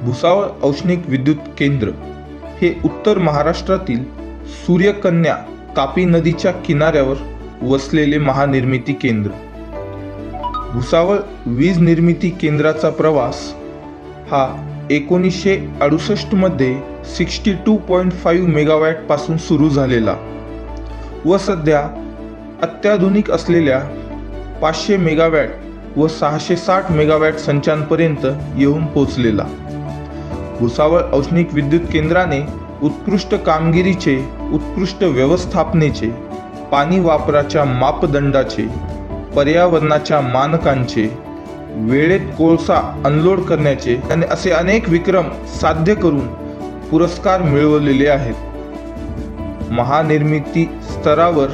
भुसावळ औष्णिक विद्युत केंद्र हे उत्तर महाराष्ट्रातील सूर्यकन्या तापी नदीच्या किनाऱ्यावर वसलेले महानिर्मिती केंद्र. भुसावळ वीज निर्मिती केंद्राचा प्रवास हा 1968 मध्ये 62.5 मेगावॅट पासून सुरू झालेला व सध्या अत्याधुनिक असलेल्या 500 मेगावॅट व 660 मेगावॅट संचांपर्यंत येऊन पोहोचलेला. भुसावळ औष्णिक विद्युत केंद्राने उत्कृष्ट कामगिरीचे, उत्कृष्ट व्यवस्थापनेचे, पाणी वापराच्या मापदंडाचे, पर्यावरणाच्या मानकांचे, वेळेत कोळसा अनलोड करण्याचे आणि असे अनेक विक्रम साध्य करून पुरस्कार मिळवलेले आहेत. महानिर्मिती स्तरावर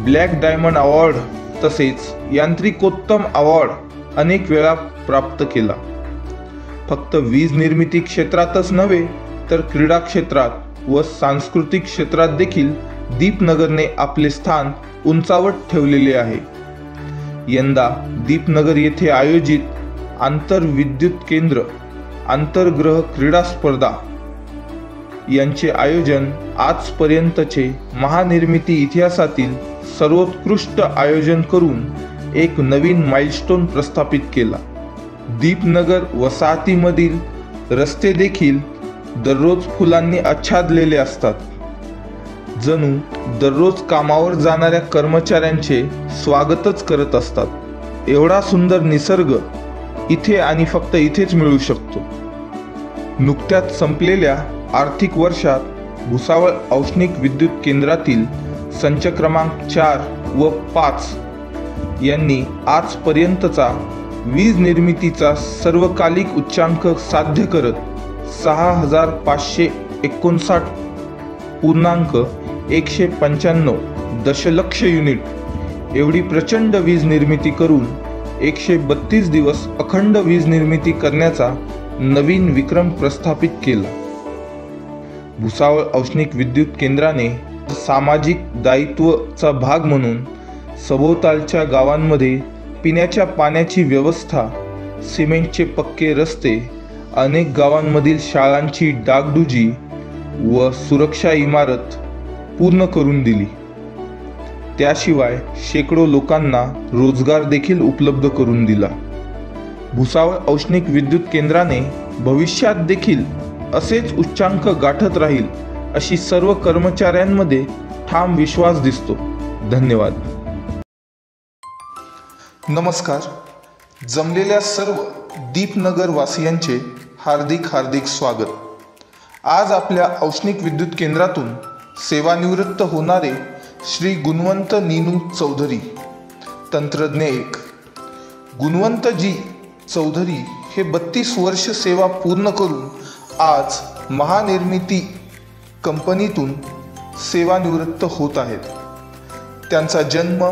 ब्लॅक डायमंड अवॉर्ड तसेच यांत्रिकोत्तम अवॉर्ड अनेक वेळा प्राप्त केला. फक्त वीज निर्मिती क्षेत्रातच नव्हे तर क्रीडा क्षेत्रात व सांस्कृतिक क्षेत्रात देखील दीपनगरने आपले स्थान उंचावत ठेवलेले आहे. यंदा दीपनगर येथे आयोजित आंतरविद्युत केंद्र आंतरग्रह क्रीडा स्पर्धा यांचे आयोजन आजपर्यंतचे महानिर्मिती इतिहासातील सर्वोत्कृष्ट आयोजन करून एक नवीन माइलस्टोन प्रस्थापित केला. दीपनगर वसाहतीमधील रस्ते देखील दररोज फुलांनी आच्छादलेले असतात. जणू दररोज कामावर जाणाऱ्या कर्मचाऱ्यांचे स्वागतच करत असतात. एवढा सुंदर निसर्ग इथे आणि फक्त इथेच मिळू शकतो. नुकत्याच संपलेल्या आर्थिक वर्षात भुसावळ औष्णिक विद्युत केंद्रातील संच क्रमांक 4 व 5 यांनी आजपर्यंतचा वीज निर्मितीचा सर्वकालिक उच्चांक साध्य करत 6,559.195 दशलक्ष युनिट एवढी प्रचंड वीज निर्मिती करून 132 दिवस अखंड वीज निर्मिती करण्याचा नवीन विक्रम प्रस्थापित केला. भुसावळ औष्णिक विद्युत केंद्राने सामाजिक दायित्वाचा भाग म्हणून सभोवतालच्या गावांमध्ये पिण्याच्या पाण्याची व्यवस्था, सिमेंटचे पक्के रस्ते, अनेक गावांमधील शाळांची डागडुजी व सुरक्षा इमारत पूर्ण करून दिली. त्याशिवाय शेकडो लोकांना रोजगार देखील उपलब्ध करून दिला. भुसावळ औष्णिक विद्युत केंद्राने भविष्यात देखील असेच उच्चांक गाठत राहील अशी सर्व कर्मचाऱ्यांमध्ये ठाम विश्वास दिसतो. धन्यवाद. नमस्कार. जमलेल्या सर्व दीपनगर वासियांचे हार्दिक स्वागत. आज आपल्या औष्णिक विद्युत केंद्रातून सेवानिवृत्त होणारे श्री गुणवंत नीनू चौधरी, तंत्रज्ञ 1. गुणवंतजी चौधरी हे 32 वर्ष सेवा पूर्ण करून आज महानिर्मिती कंपनीतून सेवानिवृत्त होत आहेत. त्यांचा जन्म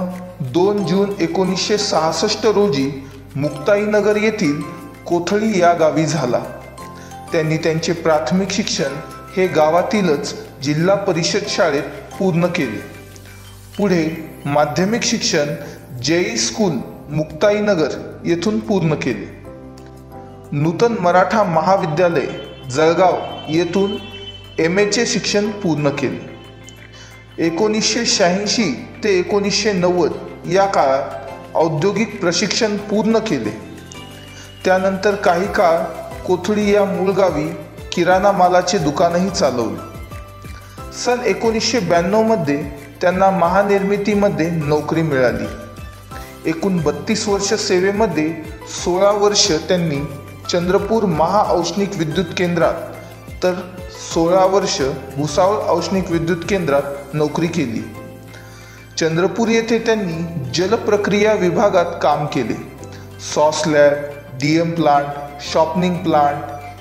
2 जून 1966 रोजी मुक्ताईनगर येथील कोथळी या गावी झाला. त्यांनी त्यांचे प्राथमिक शिक्षण हे गावातीलच जिल्हा परिषद शाळेत पूर्ण केले. पुढे माध्यमिक शिक्षण जय स्कूल मुक्ताईनगर येथून पूर्ण केले. नूतन मराठा महाविद्यालय जळगाव येथून MA चे शिक्षण पूर्ण केले. 1986 ते 1990 या काळात औद्योगिक प्रशिक्षण पूर्ण केले. त्यानंतर काही काळ कोथळी या मूळ गावी किराणा मालाचे दुकानही चालवले. सन 1992 मध्ये त्यांना महानिर्मितीमध्ये नोकरी मिळाली. एकूण 32 वर्ष सेवेमध्ये 16 वर्ष त्यांनी चंद्रपूर महाऔष्णिक विद्युत केंद्रात तर 16 वर्ष भुसावळ औष्णिक विद्युत केंद्रात नोकरी केली. चंद्रपूर येथे त्यांनी जलप्रक्रिया विभागात काम केले. सॉस lab, DM plant, softening plant,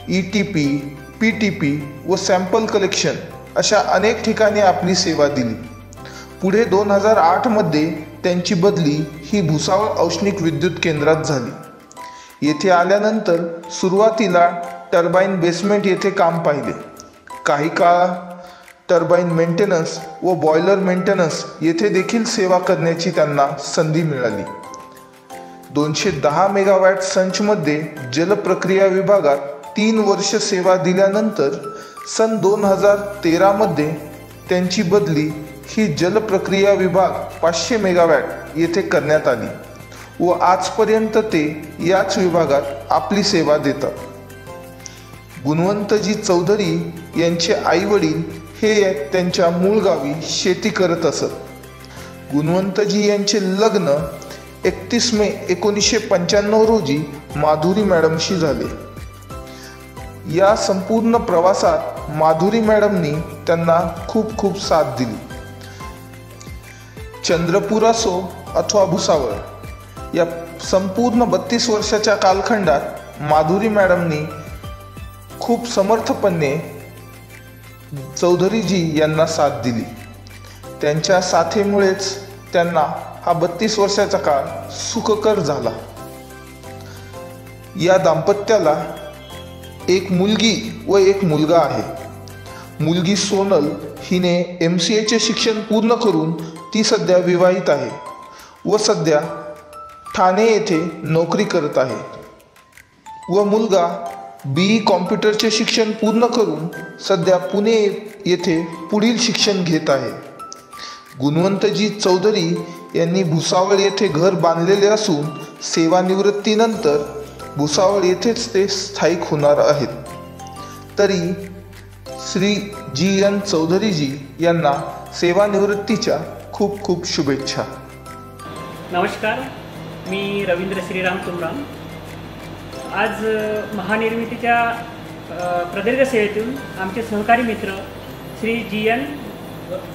ETP, PTP व सॅम्पल कलेक्शन अशा अनेक ठिकाणी आपली सेवा दिली. पुढे 2008 मध्ये त्यांची बदली ही भुसावळ औष्णिक विद्युत केंद्रात झाली. येथे आल्यानंतर सुरुवातीला टर्बाईन बेसमेंट येथे काम पाहिले. काही काळ टर्बाईन मेंटेनन्स व बॉयलर मेंटेनन्स येथे देखील सेवा करण्याची त्यांना संधी मिळाली. 210 मेगावॅट संचमध्ये जलप्रक्रिया विभागात 3 वर्ष सेवा दिल्यानंतर सन 2013 मध्ये त्यांची बदली ही जलप्रक्रिया विभाग 500 मेगावॅट येथे करण्यात आली व आजपर्यंत ते याच विभागात आपली सेवा देतात. गुणवंतजी चौधरी यांचे आईवडील हे त्यांच्या मूळ गावी शेती करत असत. गुणवंतजी यांचे लग्न 31 मे 1995 रोजी माधुरी मॅडमशी झाले. या संपूर्ण प्रवासात माधुरी मॅडमनी त्यांना खूप खूप साथ दिली. चंद्रपूर असो अथवा भुसावळ या संपूर्ण 32 वर्षाच्या कालखंडात माधुरी मॅडमनी खूप समर्थपणे चौधरीजी यांना साथ दिली. त्यांच्या साथीमुळेच त्यांना हा 32 वर्षाचा काळ सुखकर झाला. या दाम्पत्याला एक मुलगी व एक मुलगा आहे. मुलगी सोनल हिने MCAचे शिक्षण पूर्ण करून ती सध्या विवाहित आहे व सध्या ठाणे येथे नोकरी करत आहे व मुलगा BE कॉम्प्युटरचे शिक्षण पूर्ण करून सध्या पुणे येथे पुढील शिक्षण घेत आहे. गुणवंतजी चौधरी यांनी भुसावळ येथे घर बांधलेले असून सेवानिवृत्तीनंतर भुसावळ येथेच ते स्थायिक होणार आहेत. तरी श्री GN चौधरीजी यांना सेवानिवृत्तीच्या खूप खूप शुभेच्छा. नमस्कार, मी रवींद्र श्रीराम तुमराम. आज महानिर्मितीच्या प्रदीर्घ सेवेतून आमचे सहकारी मित्र श्री GN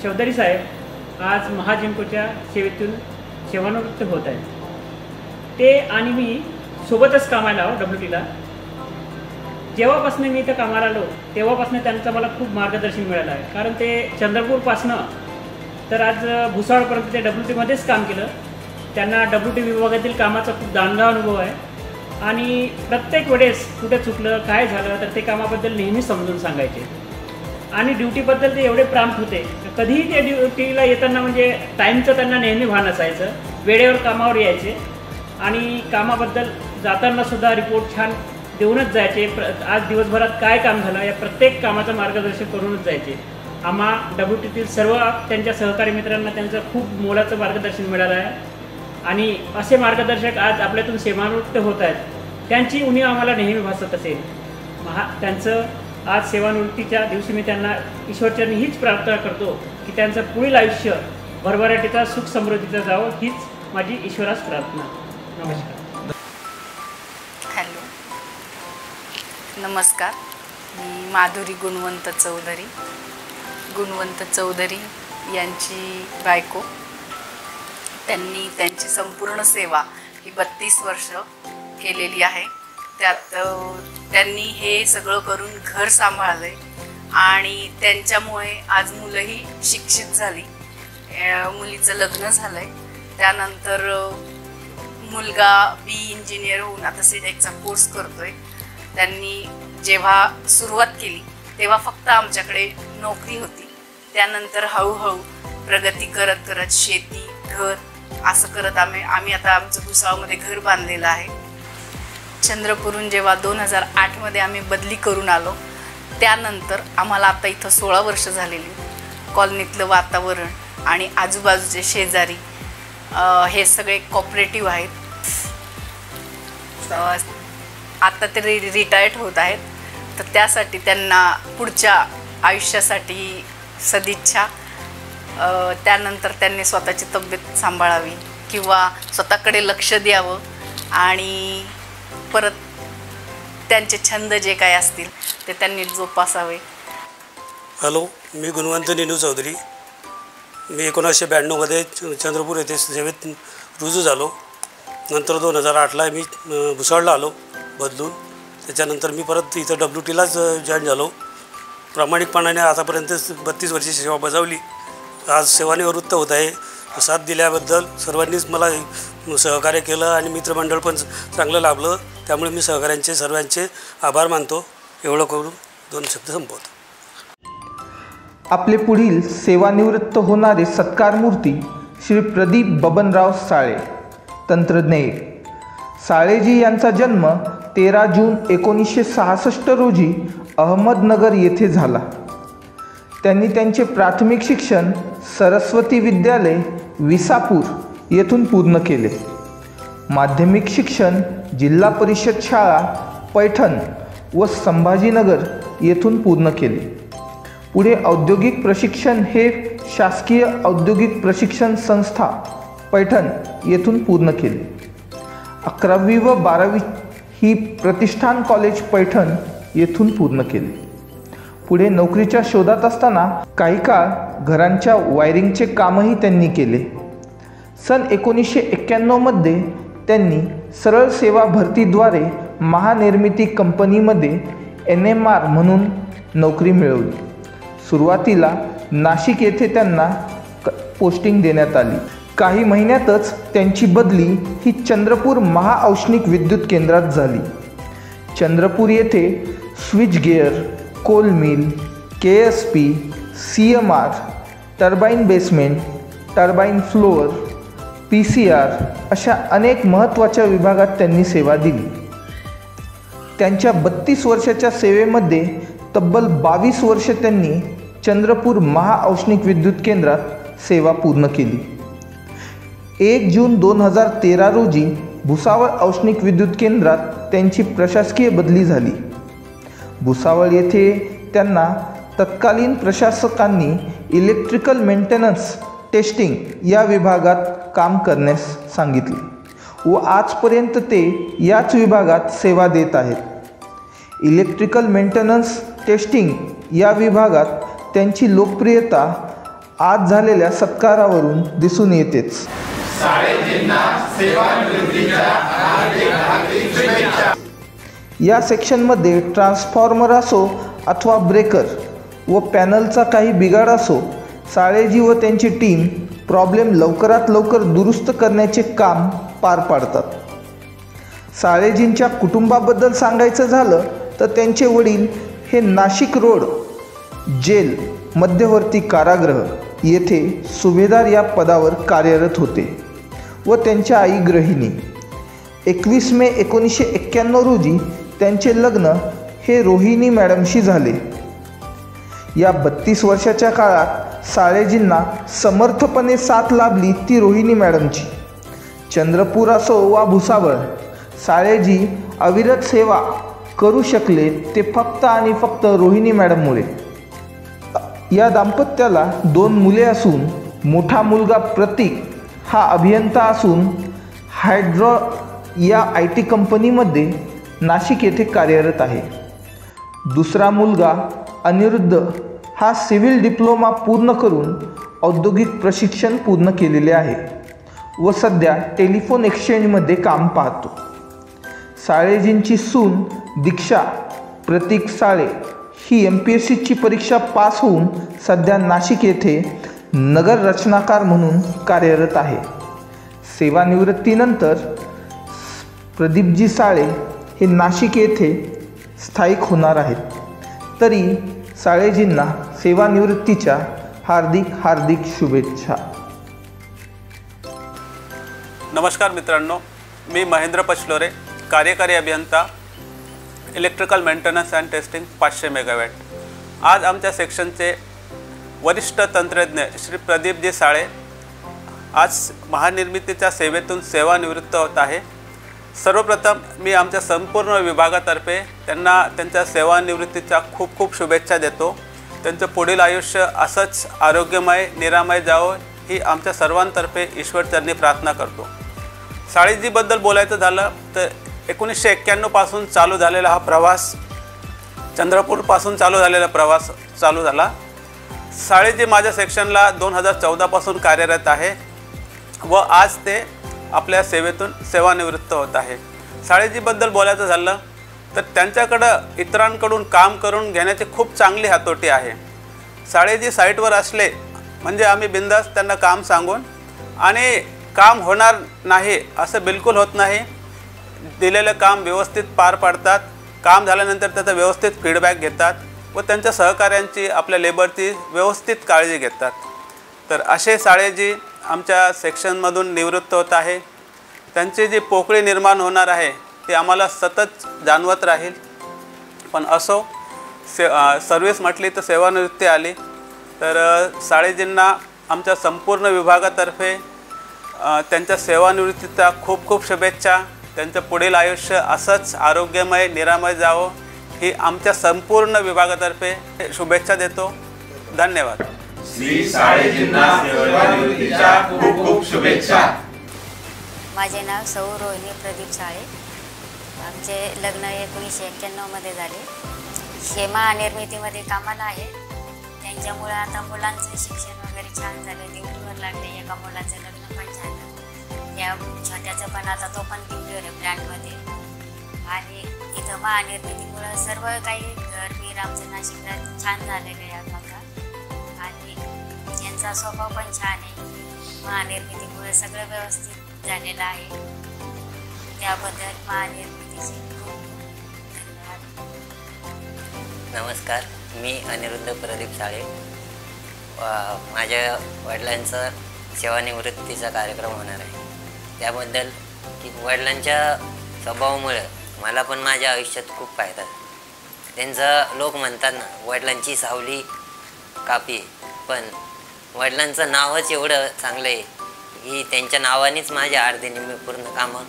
चौधरी साहेब आज महाजिंकोच्या सेवेतून सेवानिवृत्त होत आहेत. ते आणि मी सोबतच कामाला आहो WTला. जेव्हापासून मी इथं कामाला आलो तेव्हापासून त्यांचं मला खूप मार्गदर्शन मिळालं आहे. कारण ते चंद्रपूरपासनं तर आज भुसावळपर्यंत ते WTमध्येच काम केलं. त्यांना WT विभागातील कामाचा खूप दांडगा अनुभव आहे आणि प्रत्येक वेळेस कुठे चुकलं काय झालं तर ते कामाबद्दल नेहमी समजून सांगायचे आणि ड्युटीबद्दल ते एवढे प्रांप्ट होते. कधीही ते ड्युटीला येताना म्हणजे टाईमचं त्यांना नेहमी भान असायचं. वेळेवर कामावर यायचे आणि कामाबद्दल जाताना सुद्धा रिपोर्ट छान देऊनच जायचे. आज दिवसभरात काय काम झालं या प्रत्येक कामाचं मार्गदर्शन करूनच जायचे. आम्हा WTतील सर्व त्यांच्या सहकारी मित्रांना त्यांचं खूप मोलाचं मार्गदर्शन मिळालं आहे आणि असे मार्गदर्शक आज आपल्यातून सेवानिवृत्त होत आहेत. त्यांची उणीव आम्हाला नेहमी भासत असेल. त्यांचं आज सेवानिवृत्तीच्या दिवशी मी त्यांना ईश्वरचरणी हीच प्रार्थना करतो की त्यांचं पुढील आयुष्य भरभराटीचा सुख समृद्धीचा जावं हीच माझी ईश्वरास प्रार्थना. नमस्कार. हॅलो, नमस्कार. मी माधुरी गुणवंत चौधरी. गुणवंत चौधरी यांची बायको. त्यांनी त्यांची संपूर्ण सेवा ही 32 वर्ष केलेली आहे. त्यात त्यांनी हे सगळं करून घर सांभाळलं आहे आणि त्यांच्यामुळे आज मुलंही शिक्षित झाली. मुलीचं लग्न झालं आहे. त्यानंतर मुलगा BE इंजिनियर होऊन आता सिनेकचा कोर्स करतो आहे. त्यांनी जेव्हा सुरुवात केली तेव्हा फक्त आमच्याकडे नोकरी होती. त्यानंतर हळूहळू प्रगती करत करत शेती घर असं करत आम्ही आता आमचं भुसावळमध्ये घर बांधलेलं आहे. चंद्रपूरहून जेव्हा 2008मध्ये आम्ही बदली करून आलो त्यानंतर आम्हाला आता इथं 16 वर्ष झालेली. कॉलनीतलं वातावरण आणि आजूबाजूचे शेजारी हे सगळे कॉपरेटिव्ह आहेत. आता ते रिटायर्ड होत आहेत तर त्यासाठी त्यांना पुढच्या आयुष्यासाठी सदिच्छा. त्यानंतर त्यांनी स्वतःची तब्येत सांभाळावी किंवा स्वतःकडे लक्ष द्यावं आणि परत त्यांचे छंद जे काय असतील ते त्यांनी जोपासावे. हॅलो, मी गुणवंत नीनू चौधरी. मी 1992मध्ये चंद्रपूर येथे सेवेत रुजू झालो. नंतर 2008ला मी भुसावळला आलो बदलून. त्याच्यानंतर मी परत इथं WTलाच जॉईन झालो. प्रामाणिकपणाने आतापर्यंत 32 वर्षी सेवा बजावली. आज सेवानिवृत्त होत आहे. साथ दिल्याबद्दल सर्वांनीच मला सहकार्य केलं आणि मित्रमंडळ पण चांगलं लाभलं. त्यामुळे मी सहकाऱ्यांचे सर्वांचे आभार मानतो. एवढं करून 2 शब्द संपवतो. आपले पुढील सेवानिवृत्त होणारे सत्कारमूर्ती श्री प्रदीप बबनराव साळे, तंत्रज्ञ. साळेजी यांचा जन्म 13 जून 1966 रोजी अहमदनगर येथे झाला. त्यांनी त्यांचे प्राथमिक शिक्षण सरस्वती विद्यालय विसापूर येथून पूर्ण केले. माध्यमिक शिक्षण जिल्हा परिषद शाळा पैठण व संभाजीनगर येथून पूर्ण केले. पुढे औद्योगिक प्रशिक्षण हे शासकीय औद्योगिक प्रशिक्षण संस्था पैठण येथून पूर्ण केले. 11वी व 12वी ही प्रतिष्ठान कॉलेज पैठण येथून पूर्ण केले. पुढे नोकरीच्या शोधात असताना काही काळ घरांच्या वायरिंगचे कामही त्यांनी केले. सन 1991 मध्ये त्यांनी सरळ सेवा भरतीद्वारे महानिर्मिती कंपनीमध्ये NMR म्हणून नोकरी मिळवली. सुरुवातीला नाशिक येथे त्यांना पोस्टिंग देण्यात आली. काही महिन्यातच त्यांची बदली ही चंद्रपूर महाऔष्णिक विद्युत केंद्रात झाली. चंद्रपूर येथे switch gear, coal mill, KSP, CMR, turbine basement, turbine floor, PCR अशा अनेक महत्त्वाच्या विभागात त्यांनी सेवा दिली. त्यांच्या 32 वर्षाच्या सेवेमध्ये तब्बल 22 वर्षे त्यांनी चंद्रपूर महाऔष्णिक विद्युत केंद्रात सेवा पूर्ण केली. 1 जून 2013 रोजी भुसावळ औष्णिक विद्युत केंद्रात त्यांची प्रशासकीय बदली झाली. भुसावळ येथे त्यांना तत्कालीन प्रशासकांनी इलेक्ट्रिकल मेंटेनन्स टेस्टिंग या विभागात काम करण्यास सांगितले व आजपर्यंत ते याच विभागात सेवा देत आहेत. इलेक्ट्रिकल मेंटेनन्स टेस्टिंग या विभागात त्यांची लोकप्रियता आज झालेल्या सत्कारावरून दिसून येतेच. या सेक्शनमध्ये ट्रान्सफॉर्मर असो अथवा ब्रेकर व पॅनलचा काही बिघाड असो, साळेजी व त्यांची टीम प्रॉब्लेम लवकरात लवकर दुरुस्त करण्याचे काम पार पाडतात. साळेजींच्या कुटुंबाबद्दल सांगायचं झालं तर त्यांचे वडील हे नाशिक रोड जेल मध्यवर्ती कारागृह येथे सुभेदार या पदावर कार्यरत होते व त्यांच्या आई गृहिणी. 21 मे 1991 रोजी त्यांचे लग्न हे रोहिणी मॅडमशी झाले. या 32 वर्षाच्या काळात साळेजींना समर्थपणे साथ लाभली ती रोहिणी मॅडमची. चंद्रपूर असो वा भुसावळ, साळेजी अविरत सेवा करू शकले ते फक्त आणि फक्त रोहिणी मॅडममुळे. या दाम्पत्याला 2 मुले असून मोठा मुलगा प्रतीक हा अभियंता असून हायड्रो या IT कंपनीमध्ये नाशिक येथे कार्यरत आहे. दुसरा मुलगा अनिरुद्ध हा सिव्हिल डिप्लोमा पूर्ण करून औद्योगिक प्रशिक्षण पूर्ण केलेले आहे व सध्या टेलिफोन एक्सचेंजमध्ये काम पाहतो. साळेजींची सून दीक्षा प्रतीक साळे ही MPSCची परीक्षा पास होऊन सध्या नाशिक येथे नगर रचनाकार म्हणून कार्यरत आहे. सेवानिवृत्तीनंतर प्रदीपजी साळे हे नाशिक येथे स्थायिक होणार आहेत. तरी साळेजींना सेवानिवृत्तीच्या हार्दिक शुभेच्छा. नमस्कार मित्रांनो, मी महेंद्र पचलोरे, कार्यकारी अभियंता electrical maintenance and testing 500 megawatt. आज आमच्या सेक्शनचे वरिष्ठ तंत्रज्ञ श्री प्रदीपजी साळे आज महानिर्मितीच्या सेवेतून सेवानिवृत्त होत आहे. सर्वप्रथम मी आमच्या संपूर्ण विभागातर्फे त्यांना त्यांच्या सेवानिवृत्तीच्या खूप खूप शुभेच्छा देतो. त्यांचं पुढील आयुष्य असंच आरोग्यमय निरामय जावं ही आमच्या सर्वांतर्फे ईश्वरचरणी प्रार्थना करतो. साळेजीबद्दल बोलायचं झालं तर 1991 पासून चालू झालेला हा प्रवास, चंद्रपूरपासून चालू झालेला प्रवास चालू झाला. साळेजी माझ्या सेक्शनला 2014 पासून कार्यरत आहे व आज ते आपल्या सेवेतून सेवानिवृत्त होत आहे. साळेजीबद्दल बोलायचं झालं तर त्यांच्याकडं इतरांकडून काम करून घेण्याची खूप चांगली हातोटी आहे. साळेजी साईटवर असले म्हणजे आम्ही बिंदास त्यांना काम सांगून आणि काम होणार नाही असं बिलकुल होत नाही. दिलेलं काम व्यवस्थित पार पाडतात. काम झाल्यानंतर त्याचा व्यवस्थित फीडबॅक घेतात व त्यांच्या सहकाऱ्यांची आपल्या लेबरची व्यवस्थित काळजी घेतात. तर असे साळेजी आमच्या सेक्शनमधून निवृत्त होत आहे. त्यांची जी पोकळी निर्माण होणार आहे ती आम्हाला सतत जाणवत राहील. पण असो, सर्व्हिस म्हटली तर सेवानिवृत्ती आली. तर साळेजींना आमच्या संपूर्ण विभागातर्फे त्यांच्या सेवानिवृत्तीचा खूप खूप शुभेच्छा. त्यांचं पुढील आयुष्य असंच आरोग्यमय निरामय जावं ही आमच्या संपूर्ण विभागातर्फे शुभेच्छा देतो. धन्यवाद. श्री साळेजींना सेवानिवृत्तीच्या खूप खूप शुभेच्छा. माझे नाव सौ रोहिणी प्रदीप साळे. आमचे लग्न 1991 झाले. हेमा निर्मितीमध्ये कामाला आहे. त्यांच्यामुळे आता मुलांचं शिक्षण वगैरे छान झालं. ड्युटीवर लागले. एका मुलाचं लग्न पण झालं. या छोट्याचं पण आता तो पण ड्युटीवर आहे प्लॅन्टमध्ये. आणि इथं महानिर्मितीमुळं सर्व काही घर आमचं नाशिकला छान झालेलं आहे या भागात. आणि यांचा स्वभाव पण छान आहे. महानिर्मितीमुळे सगळं व्यवस्थित झालेलं आहे. त्याबद्दल महानिर्मितीचे खूप धन्यवाद. नमस्कार, मी अनिरुद्ध प्रदीप साळे. माझ्या वडिलांचा सेवानिवृत्तीचा कार्यक्रम होणार आहे. त्याबद्दल की वडिलांच्या स्वभावामुळे मला पण माझ्या आयुष्यात खूप फायदा आहे. त्यांचं लोक म्हणतात ना, वडिलांची सावली कापी, पण वडिलांचं नावच एवढं चांगलं आहे की त्यांच्या नावानेच माझ्या अर्धे निम्मे पूर्ण कामं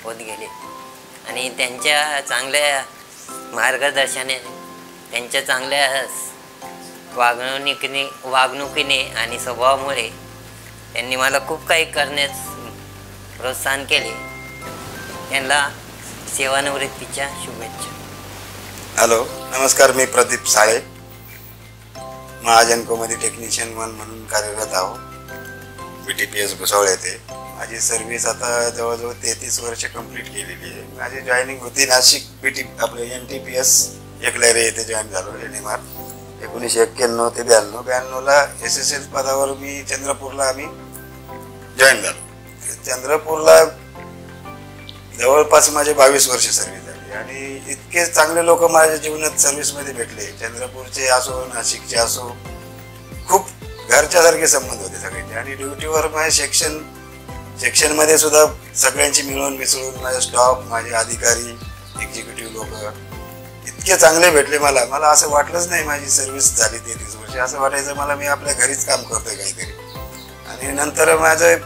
होत गेले. आणि त्यांच्या चांगल्या मार्गदर्शनाने, त्यांच्या चांगल्या वागणुकीने आणि स्वभावामुळे त्यांनी मला खूप काही करण्यास प्रोत्साहन केले. त्यांना सेवानिवृत्तीच्या शुभेच्छा. हॅलो, नमस्कार. मी प्रदीप साळे. महाजनकोमध्ये टेक्निशियन म्हणून कार्यरत आहोत. BTPS भुसावळ येथे. माझी सर्व्हिस आता जवळजवळ 33 वर्ष कंप्लीट केलेली आहे. माझी जॉईनिंग होती नाशिक आपलं NTPS एकलैरे येथे जॉईन झालो. NMR 1991 ते 92ला SSL पदावर मी चंद्रपूरला आम्ही जॉईन झालो. चंद्रपूरला जवळपास माझे 22 वर्ष सर्व्हिस झाली. आणि इतके चांगले लोक माझ्या जीवनात सर्व्हिसमध्ये भेटले. चंद्रपूरचे असो, नाशिकचे असो, खूप घरच्यासारखे संबंध होते सगळ्यांचे. आणि ड्युटीवर माझ्या सेक्शनमध्ये सुद्धा सगळ्यांची मिळून मिसळून माझा स्टॉफ, माझे अधिकारी, एक्झिक्युटिव्ह लोक इतके चांगले भेटले. मला असं वाटलंच नाही माझी सर्व्हिस झाली 33 वर्ष. असं वाटायचं मला मी आपल्या घरीच काम करतोय काहीतरी. आणि नंतर माझं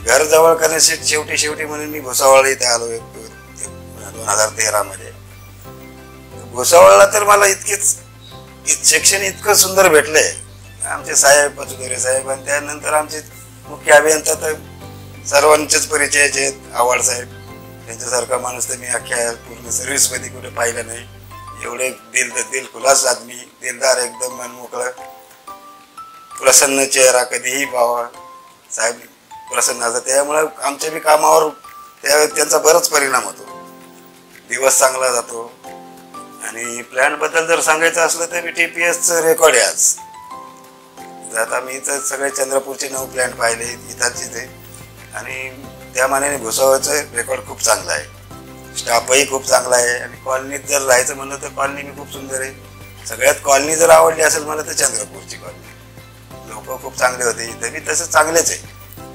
घर जवळ करण्यासाठी शेवटी म्हणून मी भुसावळ इथे आलो 2013 मध्ये. भुसावळला तर मला शिक्षण इतकं सुंदर भेटलंय. आमचे साहेब पचुदरे साहेब आणि त्यानंतर आमचे मुख्य अभियंता तर सर्वांचेच परिचयाचे आहेत. आव्हाड साहेब, त्यांच्यासारखा माणूस तर मी अख्ख्या पूर्ण सर्व्हिसमध्ये कुठे पाहिलं नाही. एवढे दिलखुलास आदमी, दिलदार, एकदम मनमोकळं, प्रसन्न चेहरा कधीही पाहावा साहेब प्रसन्न असतात. त्यामुळे आमच्या बी कामावर त्यांचा बराच परिणाम होतो. दिवस चांगला जातो. आणि प्लॅनबद्दल जर सांगायचं असलं तर BTPSचं रेकॉर्ड आहे आज. आता मी तर सगळे चंद्रपूरचे 9 प्लॅन पाहिले इथांचे ते. आणि त्या मानाने भुसावळचं रेकॉर्ड खूप चांगला आहे. स्टाफही खूप चांगला आहे. आणि कॉलनीत जर राहायचं म्हणलं तर कॉलनी मी खूप सुंदर आहे. सगळ्यात कॉलनी जर आवडली असेल मला तर चंद्रपूरची कॉलनी. लोक खूप चांगले होते. इथं बी तसं चांगलेच आहे.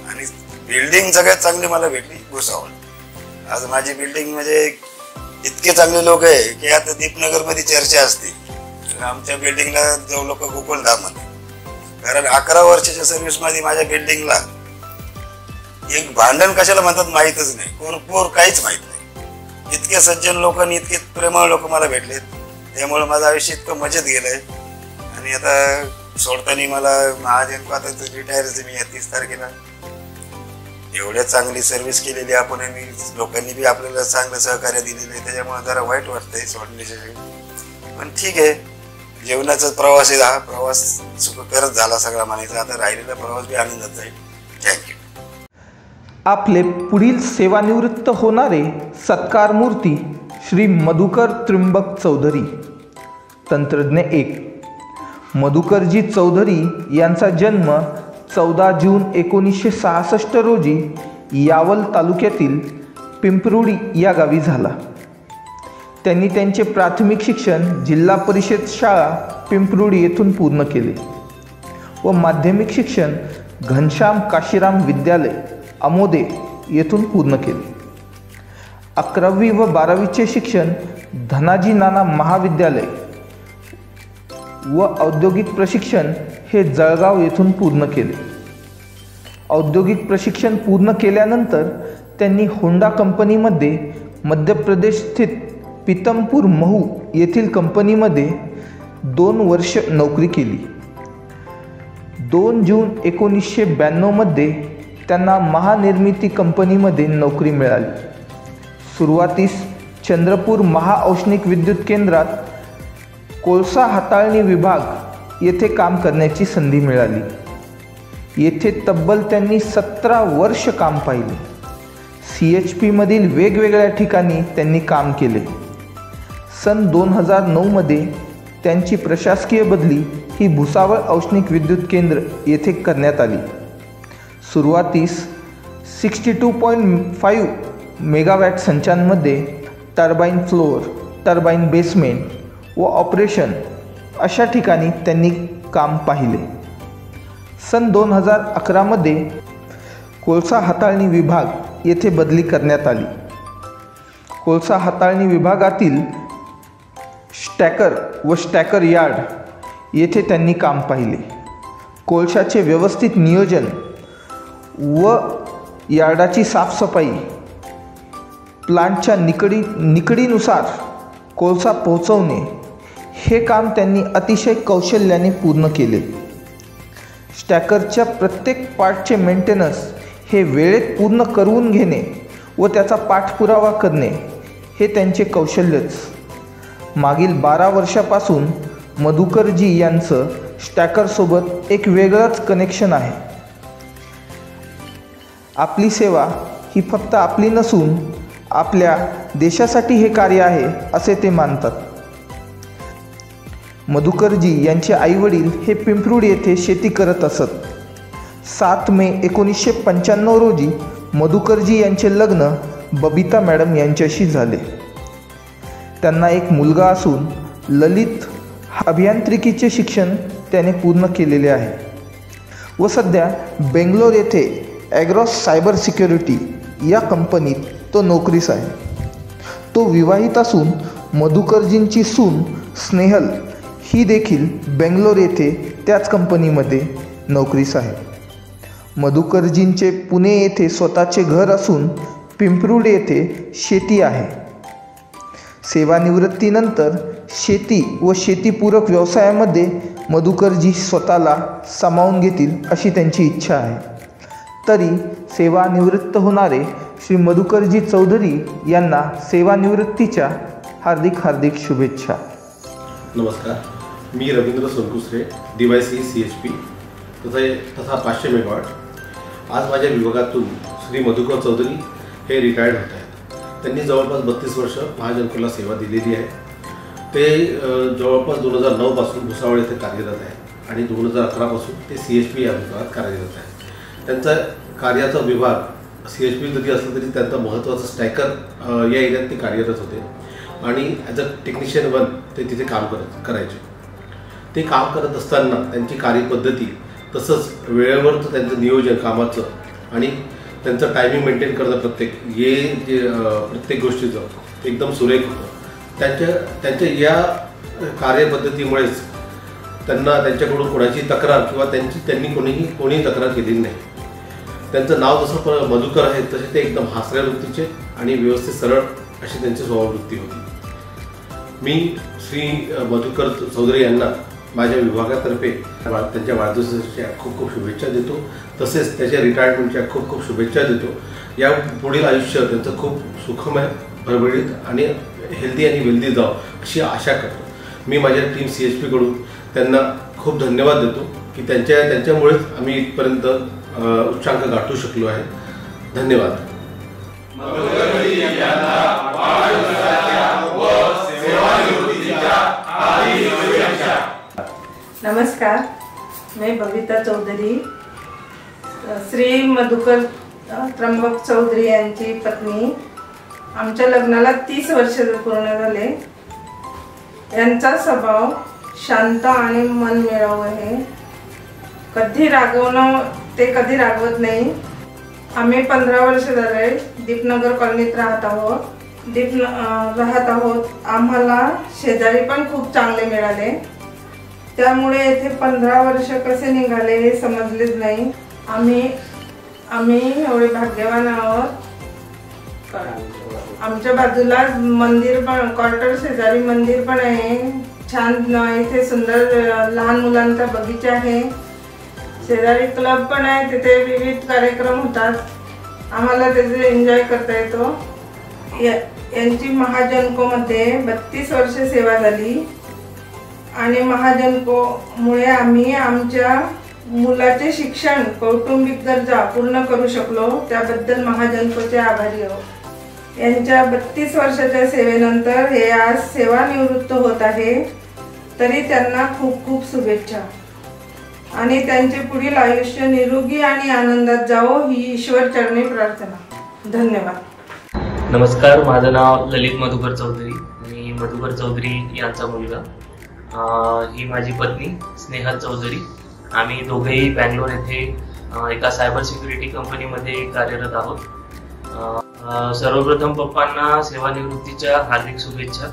आणि बिल्डिंग सगळ्यात चांगली मला भेटली भुसावळ. आज माझी बिल्डिंग म्हणजे इतके चांगले लोक आहे की आता दीपनगरमध्ये चर्चा असते. आमच्या बिल्डिंगला जो लोक गोकुळधाम म्हणतात. कारण 11 वर्षाच्या सर्व्हिसमध्ये माझ्या बिल्डिंगला एक भांडण कशाला म्हणतात माहीतच नाही. कोण काहीच माहीत नाही. इतके सज्जन लोक आणि इतके प्रेमळ लोक मला भेटलेत. त्यामुळे माझं आयुष्य इतकं मजेत गेलंय. आणि आता सोडताना मला महाजन आता रिटायरच मी 30 तारखेला. एवढ्या चांगली सर्व्हिस केलेली आपण आणि लोकांनी बी आपल्याला चांगलं सहकार्य दिलेलं आहे. त्याच्यामुळे जरा वाईट वाटतंय सोडण्याच्या वेळी. पण ठीक आहे, जीवनाचा प्रवास आहे. हा प्रवास सुखकरच झाला सगळा म्हणायचा. आता राहिलेला प्रवास बी आनंदात जाईल. थँक्यू. आपले पुढील सेवानिवृत्त होणारे सत्कार मूर्ती श्री मधुकर त्र्यंबक चौधरी, तंत्रज्ञ 1. मधुकरजी चौधरी यांचा जन्म 14 जून 1966 रोजी यावल तालुक्यातील पिंपरुडी या गावी झाला. त्यांनी त्यांचे प्राथमिक शिक्षण जिल्हा परिषद शाळा पिंपरुडी येथून पूर्ण केले व माध्यमिक शिक्षण घनश्याम काशीराम विद्यालय अमोदे येथून पूर्ण केले. 11वी व 12वीचे शिक्षण धनाजी नाना महाविद्यालय व औद्योगिक प्रशिक्षण हे जळगाव येथून पूर्ण केले. औद्योगिक प्रशिक्षण पूर्ण केल्यानंतर त्यांनी होंडा कंपनीमध्ये मध्य प्रदेश स्थित पीतमपूर महू येथील कंपनीमध्ये 2 वर्ष नोकरी केली. 2 जून 1992 मध्ये त्यांना महानिर्मिती कंपनीमध्ये नोकरी मिळाली. सुरुवातीस चंद्रपूर महाऔष्णिक विद्युत केंद्रात कोळसा हाताळणी विभाग येथे काम करण्याची संधी मिळाली. येथे तब्बल त्यांनी 17 वर्ष काम पाहिले. CHP मधील वेगवेगळ्या ठिकाणी त्यांनी काम केले. सन 2009 मध्ये त्यांची प्रशासकीय बदली ही भुसावळ औष्णिक विद्युत केंद्र येथे करण्यात आली. सुरुवातीस 62.5 मेगावॅट संचांमध्ये टर्बाईन फ्लोअर, टर्बाईन बेसमेंट व ऑपरेशन अशा ठिकाणी त्यांनी काम पाहिले. सन 2011 मध्ये कोळसा हाताळणी विभाग येथे बदली करण्यात आली. कोळसा हाताळणी विभागातील स्टॅकर व स्टॅकर यार्ड येथे त्यांनी काम पाहिले. कोळशाचे व्यवस्थित नियोजन व यार्डाची साफसफाई, प्लांटच्या निकडीनुसार कोळसा पोहोचवणे हे काम त्यांनी अतिशय कौशल्याने पूर्ण केले. स्टॅकरच्या प्रत्येक पार्टचे मेंटेनन्स हे वेळेत पूर्ण करून घेणे व त्याचा पाठपुरावा करणे हे त्यांचे कौशल्यच. मागील 12 वर्षापासून मधुकरजी यांचं स्टॅकरसोबत एक वेगळंच कनेक्शन आहे. आपली सेवा ही फक्त आपली नसून आपल्या देशासाठी हे कार्य आहे असे ते मानतात. मधुकरजी यांचे आईवडील हे पिंपरुड येथे शेती करत असत. 7 मे 1995 रोजी मधुकरजी यांचे लग्न बबिता मॅडम यांच्याशी झाले. त्यांना एक मुलगा असून ललित अभियांत्रिकीचे शिक्षण त्याने पूर्ण केलेले आहे व सध्या बेंगलोर येथे ॲग्रॉस सायबर सिक्युरिटी या कंपनीत तो नोकरीस आहे. तो विवाहित असून मधुकरजींची सून स्नेहल ही देखील बेंगलोर येथे त्याच कंपनीमध्ये नोकरीस आहे. मधुकरजींचे पुणे येथे स्वतःचे घर असून पिंपरुड येथे शेती आहे. सेवानिवृत्तीनंतर शेती व शेतीपूरक व्यवसायामध्ये मधुकरजी स्वतःला सामावून घेतील अशी त्यांची इच्छा आहे. तरी सेवानिवृत्त होणारे श्री मधुकरजी चौधरी यांना सेवानिवृत्तीच्या हार्दिक शुभेच्छा. नमस्कार, मी रवींद्र सोनकुसरे, DYC CHP तथा 500 मेगावॅट. आज माझ्या विभागातून श्री मधुकर चौधरी हे रिटायर्ड होत आहेत. त्यांनी जवळपास 32 वर्ष महाजनकोला सेवा दिलेली आहे. ते जवळपास 2009 पासून भुसावळ येथे कार्यरत आहे आणि 2011 पासून ते CHP या विभागात कार्यरत आहे. त्यांचा कार्याचा विभाग CHP जरी असलं तरी त्यांचा महत्त्वाचा स्टॅकर या एरियात ते कार्यरत होते आणि ॲज अ टेक्निशियन 1 ते तिथे काम करायचे. ते काम करत असताना त्यांची कार्यपद्धती तसंच वेळेवर त्यांचं नियोजन कामाचं आणि त्यांचं टायमिंग मेंटेन करणं प्रत्येक गोष्टीचं एकदम सुरेख होतं. त्यांच्या या कार्यपद्धतीमुळेच त्यांच्याकडून कोणाची तक्रार किंवा त्यांनी कोणीही तक्रार केलेली नाही. त्यांचं नाव जसं मधुकर आहे तसे ते एकदम हास्या वृत्तीचे आणि व्यवस्थित सरळ अशी त्यांची स्वभाववृत्ती होती. मी श्री मधुकर चौधरी यांना माझ्या विभागातर्फे त्यांच्या वाढदिवसाच्या खूप शुभेच्छा देतो. तसेच त्याच्या रिटायरमेंटच्या खूप शुभेच्छा देतो. या पुढील आयुष्य त्यांचं खूप सुखमय, भरभरीत आणि हेल्दी आणि वेल्दी जावं अशी आशा करतो. मी माझ्या टीम CHPकडून त्यांना खूप धन्यवाद देतो की त्यांच्यामुळेच आम्ही इथपर्यंत उच्चांक गाठू शकलो आहे. धन्यवाद. नमस्कार, मैं बबिता चौधरी, श्री मधुकर त्र्यंबक चौधरी यांची पत्नी. आमच्या लग्नाला 30 वर्ष पूर्ण झाले. यांचा स्वभाव शांत आणि मनमिळावू आहे. कधी रागवत नाही. आम्ही 15 वर्ष झाले दीपनगर कॉलनीत राहत आहोत. दीप राहत आहोत. आम्हाला शेजारी पण खूप चांगले मिळाले. त्यामुळे येथे 15 वर्ष कसे निघाले हे समजलेच नाही. आम्ही एवढे भाग्यवान आहोत. आमच्या बाजूला मंदिर पण, क्वार्टर शेजारी मंदिर पण आहे. छान इथे सुंदर लहान मुलांचा बगीचा आहे. शेजारी क्लब पण आहे. तिथे विविध कार्यक्रम होतात. आम्हाला त्याचे एन्जॉय करता येतो. यांची महाजनकोमध्ये 32 वर्षे सेवा झाली आणि महाजनकोमुळे आम्ही आमच्या मुलाचे शिक्षण, कौटुंबिक गरजा पूर्ण करू शकलो. त्याबद्दल महाजनकोचे आभारी आहोत. यांच्या 32 वर्षाच्या सेवेनंतर हे आज सेवानिवृत्त होत आहे. तरी त्यांना खूप खूप शुभेच्छा आणि त्यांचे पुढील आयुष्य निरोगी आणि आनंदात जावो ही ईश्वर चरणी प्रार्थना. धन्यवाद. नमस्कार, माझं नाव ललित मधुकर चौधरी. मी मधुकर चौधरी यांचा मुलगा. ही माझी पत्नी स्नेहल चौधरी. आम्ही दोघेही बँगलोर येथे एका सायबर सिक्युरिटी कंपनीमध्ये कार्यरत आहोत. सर्वप्रथम पप्पांना सेवानिवृत्तीच्या हार्दिक शुभेच्छा.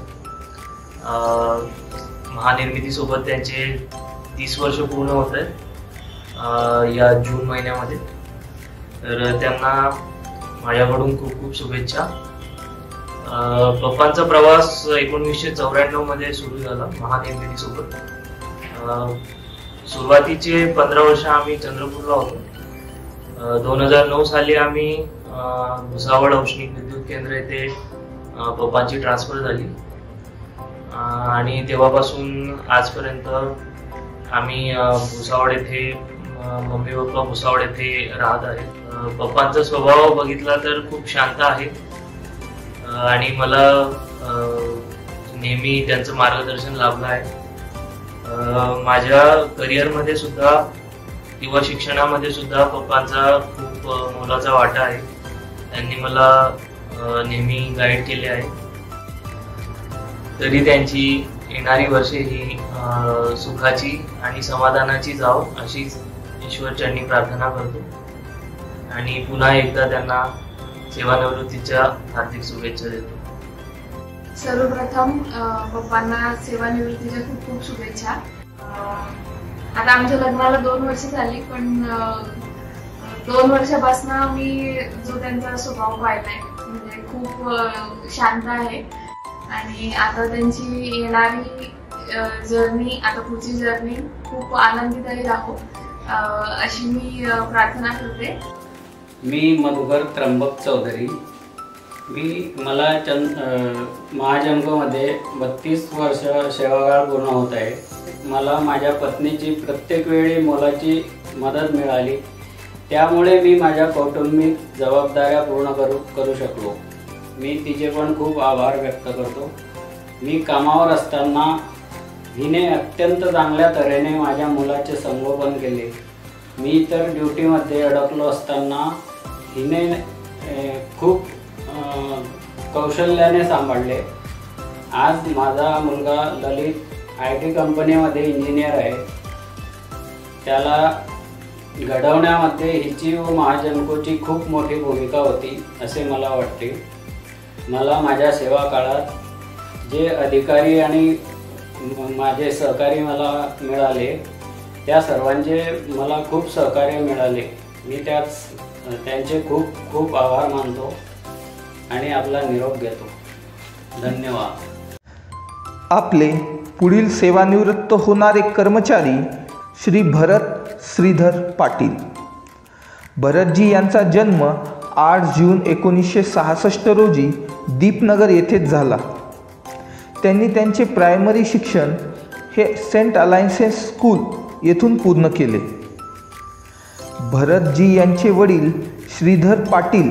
महानिर्मितीसोबत त्यांचे 30 वर्ष पूर्ण होत आहेत या जून महिन्यामध्ये. तर त्यांना माझ्याकडून खूप खूप शुभेच्छा. पप्पांचा प्रवास 1994 मध्ये सुरू झाला महानिर्मितीसोबत. सुरुवातीचे 15 वर्ष आम्ही चंद्रपूरला होतो. 2009 साली आम्ही भुसावळ औष्णिक विद्युत केंद्र येथे पप्पांची ट्रान्सफर झाली आणि तेव्हापासून आजपर्यंत आम्ही भुसावळ येथे, मम्मी पप्पा भुसावळ येथे राहत आहेत. पप्पांचा स्वभाव बघितला तर खूप शांत आहे आणि मला नेहमी त्यांचं मार्गदर्शन लाभलं आहे. माझ्या करिअरमध्ये सुद्धा किंवा शिक्षणामध्ये सुद्धा पप्पांचा खूप मोलाचा वाटा आहे. त्यांनी मला नेहमी गाईड केले आहे. तरी त्यांची येणारी वर्षे ही सुखाची आणि समाधानाची जाव अशीच ईश्वरचरणी प्रार्थना करतो आणि पुन्हा एकदा त्यांना सेवानिवृत्तीच्या हार्दिक शुभेच्छा देतो. सर्वप्रथम पप्पांना सेवानिवृत्तीच्या खूप खूप शुभेच्छा. आता आमच्या लग्नाला 2 वर्ष झाली, पण 2 वर्षापासून मी जो त्यांचा स्वभाव पाहिलाय म्हणजे खूप शांत आहे आणि आता त्यांची येणारी जर्नी, आता पुढची जर्नी खूप आनंदीदायी राहो अशी मी प्रार्थना करते. मी मधुकर त्र्यंबक चौधरी. मला महाजनकोमध्ये 32 वर्ष सेवाकाळ पूर्ण होत आहे. मला माझ्या पत्नीची प्रत्येक वेळी मोलाची मदत मिळाली. त्यामुळे मी माझ्या कौटुंबिक जबाबदाऱ्या पूर्ण करू शकलो. मी तिचे पण खूप आभार व्यक्त करतो. मी कामावर असताना हिने अत्यंत चांगल्या तऱ्हेने माझ्या मुलाचे संगोपन केले. मी तर ड्युटीमध्ये अडकलो असताना हिने खूप कौशल्याने सांभाळले. आज माझा मुलगा ललित IT कंपनीमध्ये इंजिनियर आहे. त्याला घडवण्यामध्ये हिची व महाजनकोची खूप मोठी भूमिका होती असे मला वाटते. मला माझ्या सेवा काळात जे अधिकारी आणि माझे सहकारी मला मिळाले त्या सर्वांचे मला खूप सहकार्य मिळाले. मी त्यांचे खूप खूप आभार मानतो आणि आपला निरोप घेतो. धन्यवाद. आपले पुढील सेवानिवृत्त होणारे कर्मचारी श्री भरत श्रीधर पाटील. भरतजी यांचा जन्म 8 जून 1966 रोजी दीपनगर येथेच झाला. त्यांनी त्यांचे प्रायमरी शिक्षण हे सेंट अलायन्सेस स्कूल येथून पूर्ण केले. भरतजी यांचे वडील श्रीधर पाटील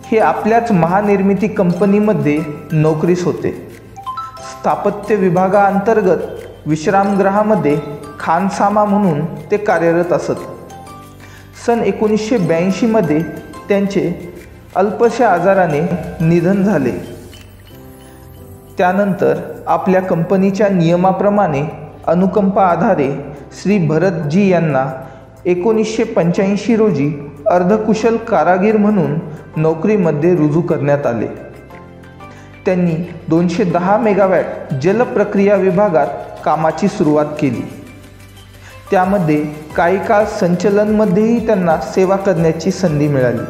हे आपल्याच महानिर्मिती कंपनीमध्ये नोकरीस होते. स्थापत्य विभागाअंतर्गत विश्रामगृहामध्ये खानसामा म्हणून ते कार्यरत असत. सन 1982 मध्ये त्यांचे अल्पशा आजाराने निधन झाले. त्यानंतर आपल्या कंपनीच्या नियमाप्रमाणे अनुकंपा आधारे श्री भरतजी यांना 1985 रोजी अर्धकुशल कारागीर म्हणून नोकरीमध्ये रुजू करण्यात आले. त्यांनी 210 मेगावॅट जलप्रक्रिया विभागात कामाची सुरुवात केली. त्यामध्ये काही काळ संचलनमध्येही त्यांना सेवा करण्याची संधी मिळाली.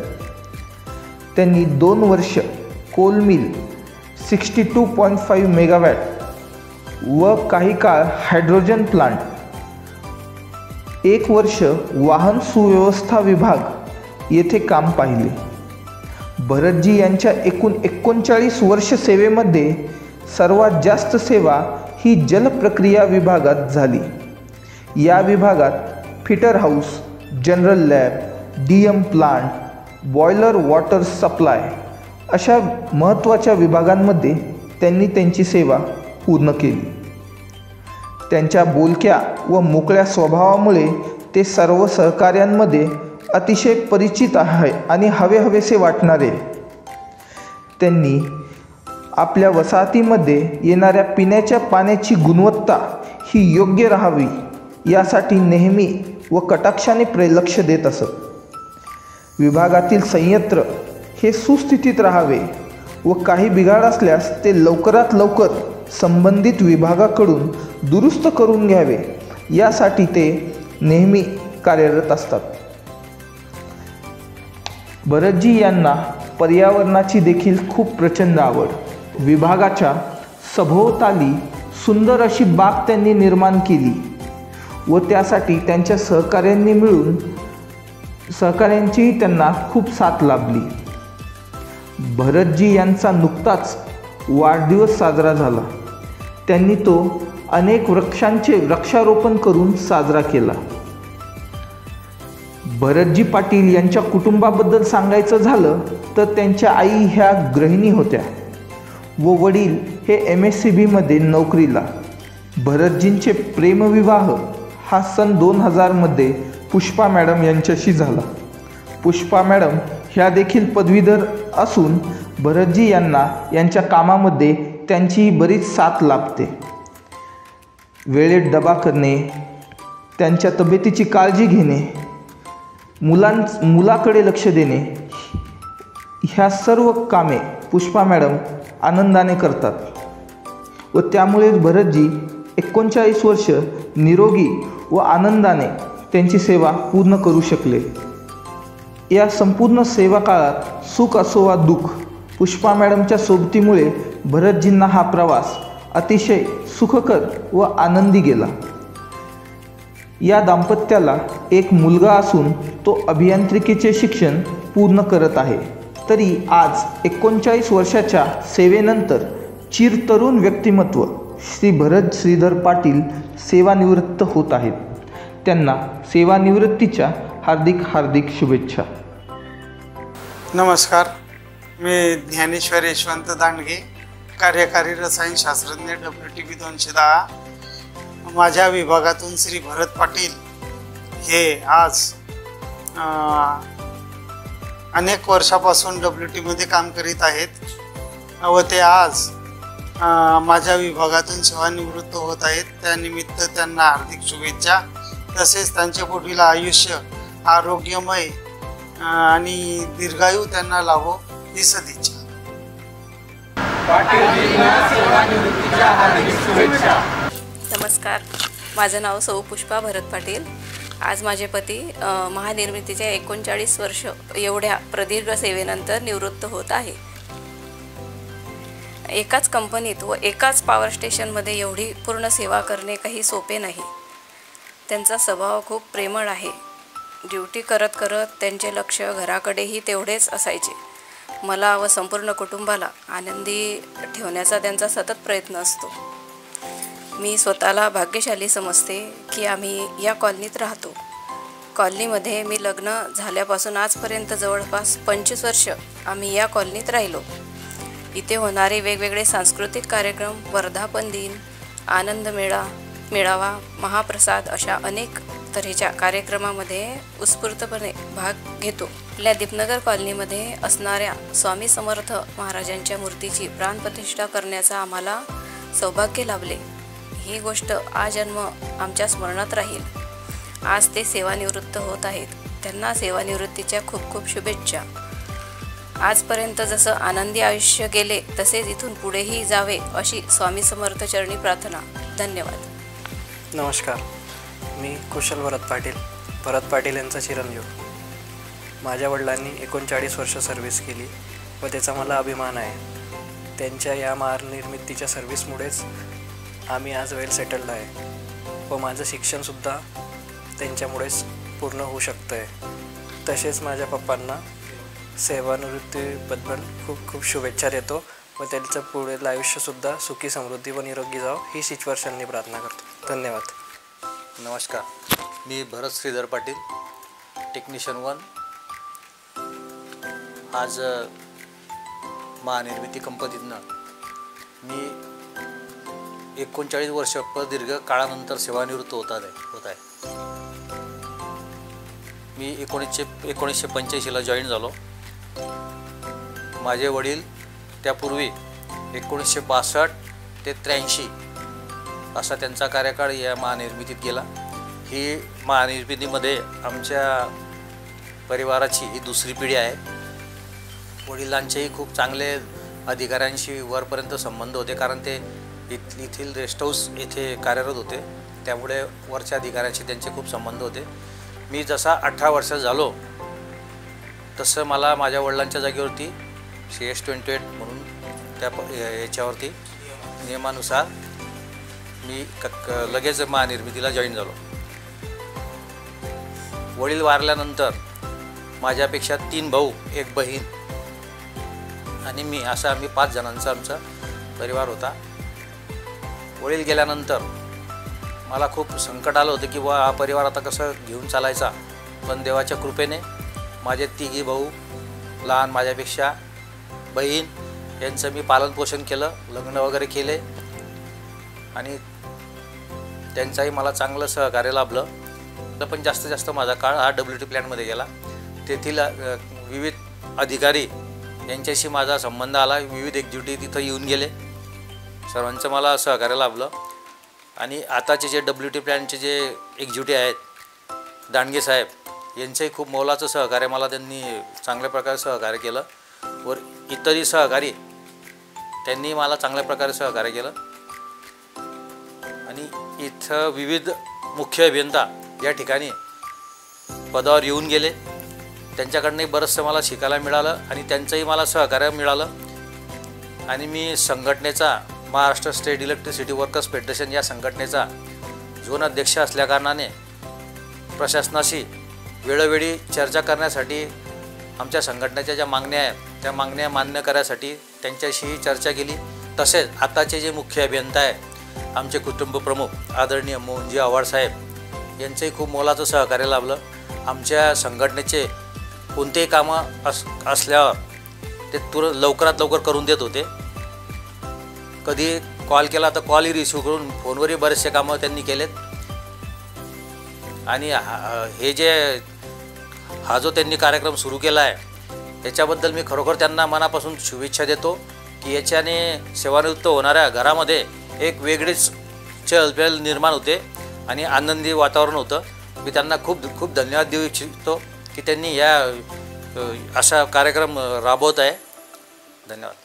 त्यांनी 2 वर्ष कोल मिल 62.5 मेगावॅट व काही काळ हायड्रोजन प्लांट, 1 वर्ष वाहन सुव्यवस्था विभाग येथे काम पाहिले. भरतजी यांच्या एकूण 39 वर्ष सेवेमध्ये सर्वात जास्त सेवा ही जलप्रक्रिया विभागात झाली. या विभागात fitter house, general lab, DM plant, boiler water supply अशा महत्त्वाच्या विभागांमध्ये त्यांनी त्यांची सेवा पूर्ण केली. त्यांच्या बोलक्या व मोकळ्या स्वभावामुळे ते सर्व सहकाऱ्यांमध्ये अतिशय परिचित आहे आणि हवेहवेसे वाटणारे. त्यांनी आपल्या वसाहतीमध्ये येणाऱ्या पिण्याच्या पाण्याची गुणवत्ता ही योग्य राहावी यासाठी नेहमी व कटाक्षाने लक्ष देत असत. विभागातील संयंत्र हे सुस्थितीत राहावे व काही बिघाड असल्यास ते लवकरात लवकर संबंधित विभागाकडून दुरुस्त करून घ्यावे यासाठी ते नेहमी कार्यरत असतात. भरतजी यांना पर्यावरणाची देखील खूप प्रचंड आवड. विभागाच्या सभोवताली सुंदर अशी बाग त्यांनी निर्माण केली व त्यासाठी त्यांच्या सहकाऱ्यांचीही त्यांना खूप साथ लाभली. भरतजी यांचा नुकताच वाढदिवस साजरा झाला. त्यांनी तो अनेक वृक्षांचे वृक्षारोपण करून साजरा केला. भरतजी पाटील यांच्या कुटुंबाबद्दल सांगायचं झालं तर त्यांच्या आई ह्या गृहिणी होत्या व वडील हे MSCBमध्ये नोकरीला. भरतजींचे प्रेमविवाह हा सन 2000मध्ये पुष्पा मॅडम यांच्याशी झाला. पुष्पा मॅडम ह्या देखील पदवीधर असून भरतजी यांना यांच्या कामामध्ये त्यांची बरीच साथ लाभते. वेळेत डबा करणे, त्यांच्या तब्येतीची काळजी घेणे, मुलाकडे लक्ष देणे ह्या सर्व कामे पुष्पा मॅडम आनंदाने करतात व त्यामुळेच भरतजी 39 वर्ष निरोगी व आनंदाने त्यांची सेवा पूर्ण करू शकले. या संपूर्ण सेवा काळात सुख असो वा दुःख, पुष्पा मॅडमच्या सोबतीमुळे भरतजींना हा प्रवास अतिशय सुखकर व आनंदी गेला. या दाम्पत्याला एक मुलगा असून तो अभियांत्रिकीचे शिक्षण पूर्ण करत आहे. तरी आज 39 वर्षाच्या सेवेनंतर चिरतरुण व्यक्तिमत्व श्री भरत श्रीधर पाटील सेवानिवृत्त होत आहेत. त्यांना सेवानिवृत्तीच्या हार्दिक हार्दिक शुभेच्छा. नमस्कार, मी ज्ञानेश्वर यशवंत दांडगे, कार्यकारी रसायनशास्त्रज्ञ WTB 210. माझ्या विभागातून श्री भरत पाटील हे आज अनेक वर्षापासून WTमध्ये काम करीत आहेत व ते आज माझ्या विभागातून सेवानिवृत्त होत आहेत. त्यानिमित्त त्यांना हार्दिक शुभेच्छा. तसेच त्यांचे पुढील आयुष्य आरोग्यमय आणि दीर्घायू त्यांना लाभो ही सदिच्छा. नमस्कार, माझं नाव सौ पुष्पा भरत पाटील. आज माझे पती महानिर्मितीच्या 39 वर्ष एवढ्या प्रदीर्घ सेवेनंतर निवृत्त होत आहे. एकाच कंपनीत व एकाच पॉवर स्टेशनमध्ये एवढी पूर्ण सेवा करणे काही सोपे नाही. त्यांचा स्वभाव खूप प्रेमळ आहे. ड्युटी करत करत त्यांचे लक्ष घराकडेही तेवढेच असायचे. मला व संपूर्ण कुटुंबाला आनंदी ठेवण्याचा त्यांचा सतत प्रयत्न असतो. मी स्वतःला भाग्यशाली समजते की आम्ही या कॉलनीत राहतो. कॉलनीमध्ये मी लग्न झाल्यापासून आजपर्यंत जवळपास 25 वर्ष आम्ही या कॉलनीत राहिलो. इथे होणारे वेगवेगळे सांस्कृतिक कार्यक्रम, वर्धापन दिन, आनंद मेळावा, महाप्रसाद अशा अनेक तऱ्हेच्या कार्यक्रमामध्ये उत्स्फूर्तपणे भाग घेतो. आपल्या दीपनगर कॉलनीमध्ये असणाऱ्या स्वामी समर्थ महाराजांच्या मूर्तीची प्राणप्रतिष्ठा करण्याचा आम्हाला सौभाग्य लाभले. ही गोष्ट आजन्म आमच्या स्मरणात राहील. आज ते सेवानिवृत्त होत आहेत. त्यांना सेवानिवृत्तीच्या खूप खूप शुभेच्छा. आजपर्यंत जसं आनंदी आयुष्य गेले तसेच इथून पुढेही जावे अशी स्वामी समर्थ चरणी प्रार्थना. धन्यवाद. नमस्कार, मी कुशल भरत पाटील यांचा चिरंजीव. माझ्या वडिलांनी 39 वर्ष सर्व्हिस केली व त्याचा मला अभिमान आहे. त्यांच्या या महानिर्मितीच्या सर्व्हिसमुळेच आम्ही आज वेल सेटल्ड आहे व माझं शिक्षणसुद्धा त्यांच्यामुळेच पूर्ण होऊ शकतं आहे. तसेच माझ्या पप्पांना सेवानिवृत्तीबद्दल खूप खूप शुभेच्छा देतो व त्यांचं पुढील आयुष्यसुद्धा सुखी समृद्धी व निरोगी जावं ही ईश्वरचरणी प्रार्थना करतो. धन्यवाद. नमस्कार, मी भरत श्रीधर पाटील, टेक्निशियन 1. आज महानिर्मिती कंपनीतनं मी 39 वर्ष प्रदीर्घ काळानंतर सेवानिवृत्त होत आहे. मी 1985ला जॉईन झालो. माझे वडील त्यापूर्वी 1962 ते 83 असा त्यांचा कार्यकाळ या महानिर्मितीत गेला. ही महानिर्मितीमध्ये आमच्या परिवाराची ही दुसरी पिढी आहे. वडिलांचेही खूप चांगले अधिकाऱ्यांशी वरपर्यंत संबंध होते, कारण ते येथील रेस्ट हाऊस येथे कार्यरत होते. त्यामुळे वरच्या अधिकाऱ्यांशी त्यांचे खूप संबंध होते. मी जसा 18 वर्ष झालो तसं मला माझ्या वडिलांच्या जागेवरती CS28 म्हणून त्या याच्यावरती नियमानुसार मी लगेच महानिर्मितीला जॉईन झालो. वडील वारल्यानंतर माझ्यापेक्षा 3 भाऊ, 1 बहीण आणि मी, असा आम्ही 5 जणांचा आमचा परिवार होता. वडील गेल्यानंतर मला खूप संकट आलं होतं की हा परिवार आता कसं घेऊन चालायचा. पण देवाच्या कृपेने माझे 3 भाऊ, लहान माझ्यापेक्षा बहीण, यांचं मी पालनपोषण केलं, लग्न वगैरे केले आणि त्यांचाही मला चांगलं सहकार्य लाभलं. पण जास्तीत जास्त माझा काळ हा WT प्लॅनमध्ये गेला. तेथील विविध अधिकारी यांच्याशी माझा संबंध आला. विविध एक्झिक्युटिव्ह तिथं येऊन गेले, सर्वांचं मला सहकार्य लाभलं. आणि आताचे जे WT प्लॅनचे जे एक्झिक्युटिव्ह आहेत, दांडगे साहेब, यांचंही खूप मोलाचं सहकार्य मला त्यांनी चांगल्या प्रकारे सहकार्य केलं. व इतरही सहकारी त्यांनी मला चांगल्या प्रकारे सहकार्य केलं. आणि इथं विविध मुख्य अभियंता या ठिकाणी पदावर येऊन गेले. त्यांच्याकडनंही बरंचसं मला शिकायला मिळालं आणि त्यांचंही मला सहकार्य मिळालं. आणि मी संघटनेचा, Maharashtra state electricity workers federation या संघटनेचा झोन अध्यक्ष असल्याकारणाने प्रशासनाशी वेळोवेळी चर्चा करण्यासाठी, आमच्या संघटनेच्या ज्या मागण्या आहेत त्या मागण्या मान्य करण्यासाठी त्यांच्याशीही चर्चा केली. तसेच आताचे जे मुख्य अभियंता आहे, आमचे कुटुंब प्रमुख आदरणीय मोहनजी आव्हाड साहेब, यांचंही खूप मोलाचं सहकार्य लाभलं. आमच्या संघटनेचे कोणतेही कामं असल्यावर ते लवकरात लवकर करून देत होते. कधी कॉल केला तर कॉलही रिसिव्ह करून फोनवरही बरेचसे कामं त्यांनी केलेत. आणि हा जो त्यांनी कार्यक्रम सुरू केला आहे याच्याबद्दल मी खरोखर त्यांना मनापासून शुभेच्छा देतो की याच्याने सेवानिवृत्त होणाऱ्या घरामध्ये एक वेगळीच चहलपहल निर्माण होते आणि आनंदी वातावरण होतं. मी त्यांना खूप खूप धन्यवाद देऊ इच्छितो की त्यांनी या असा कार्यक्रम राबवत आहे. धन्यवाद.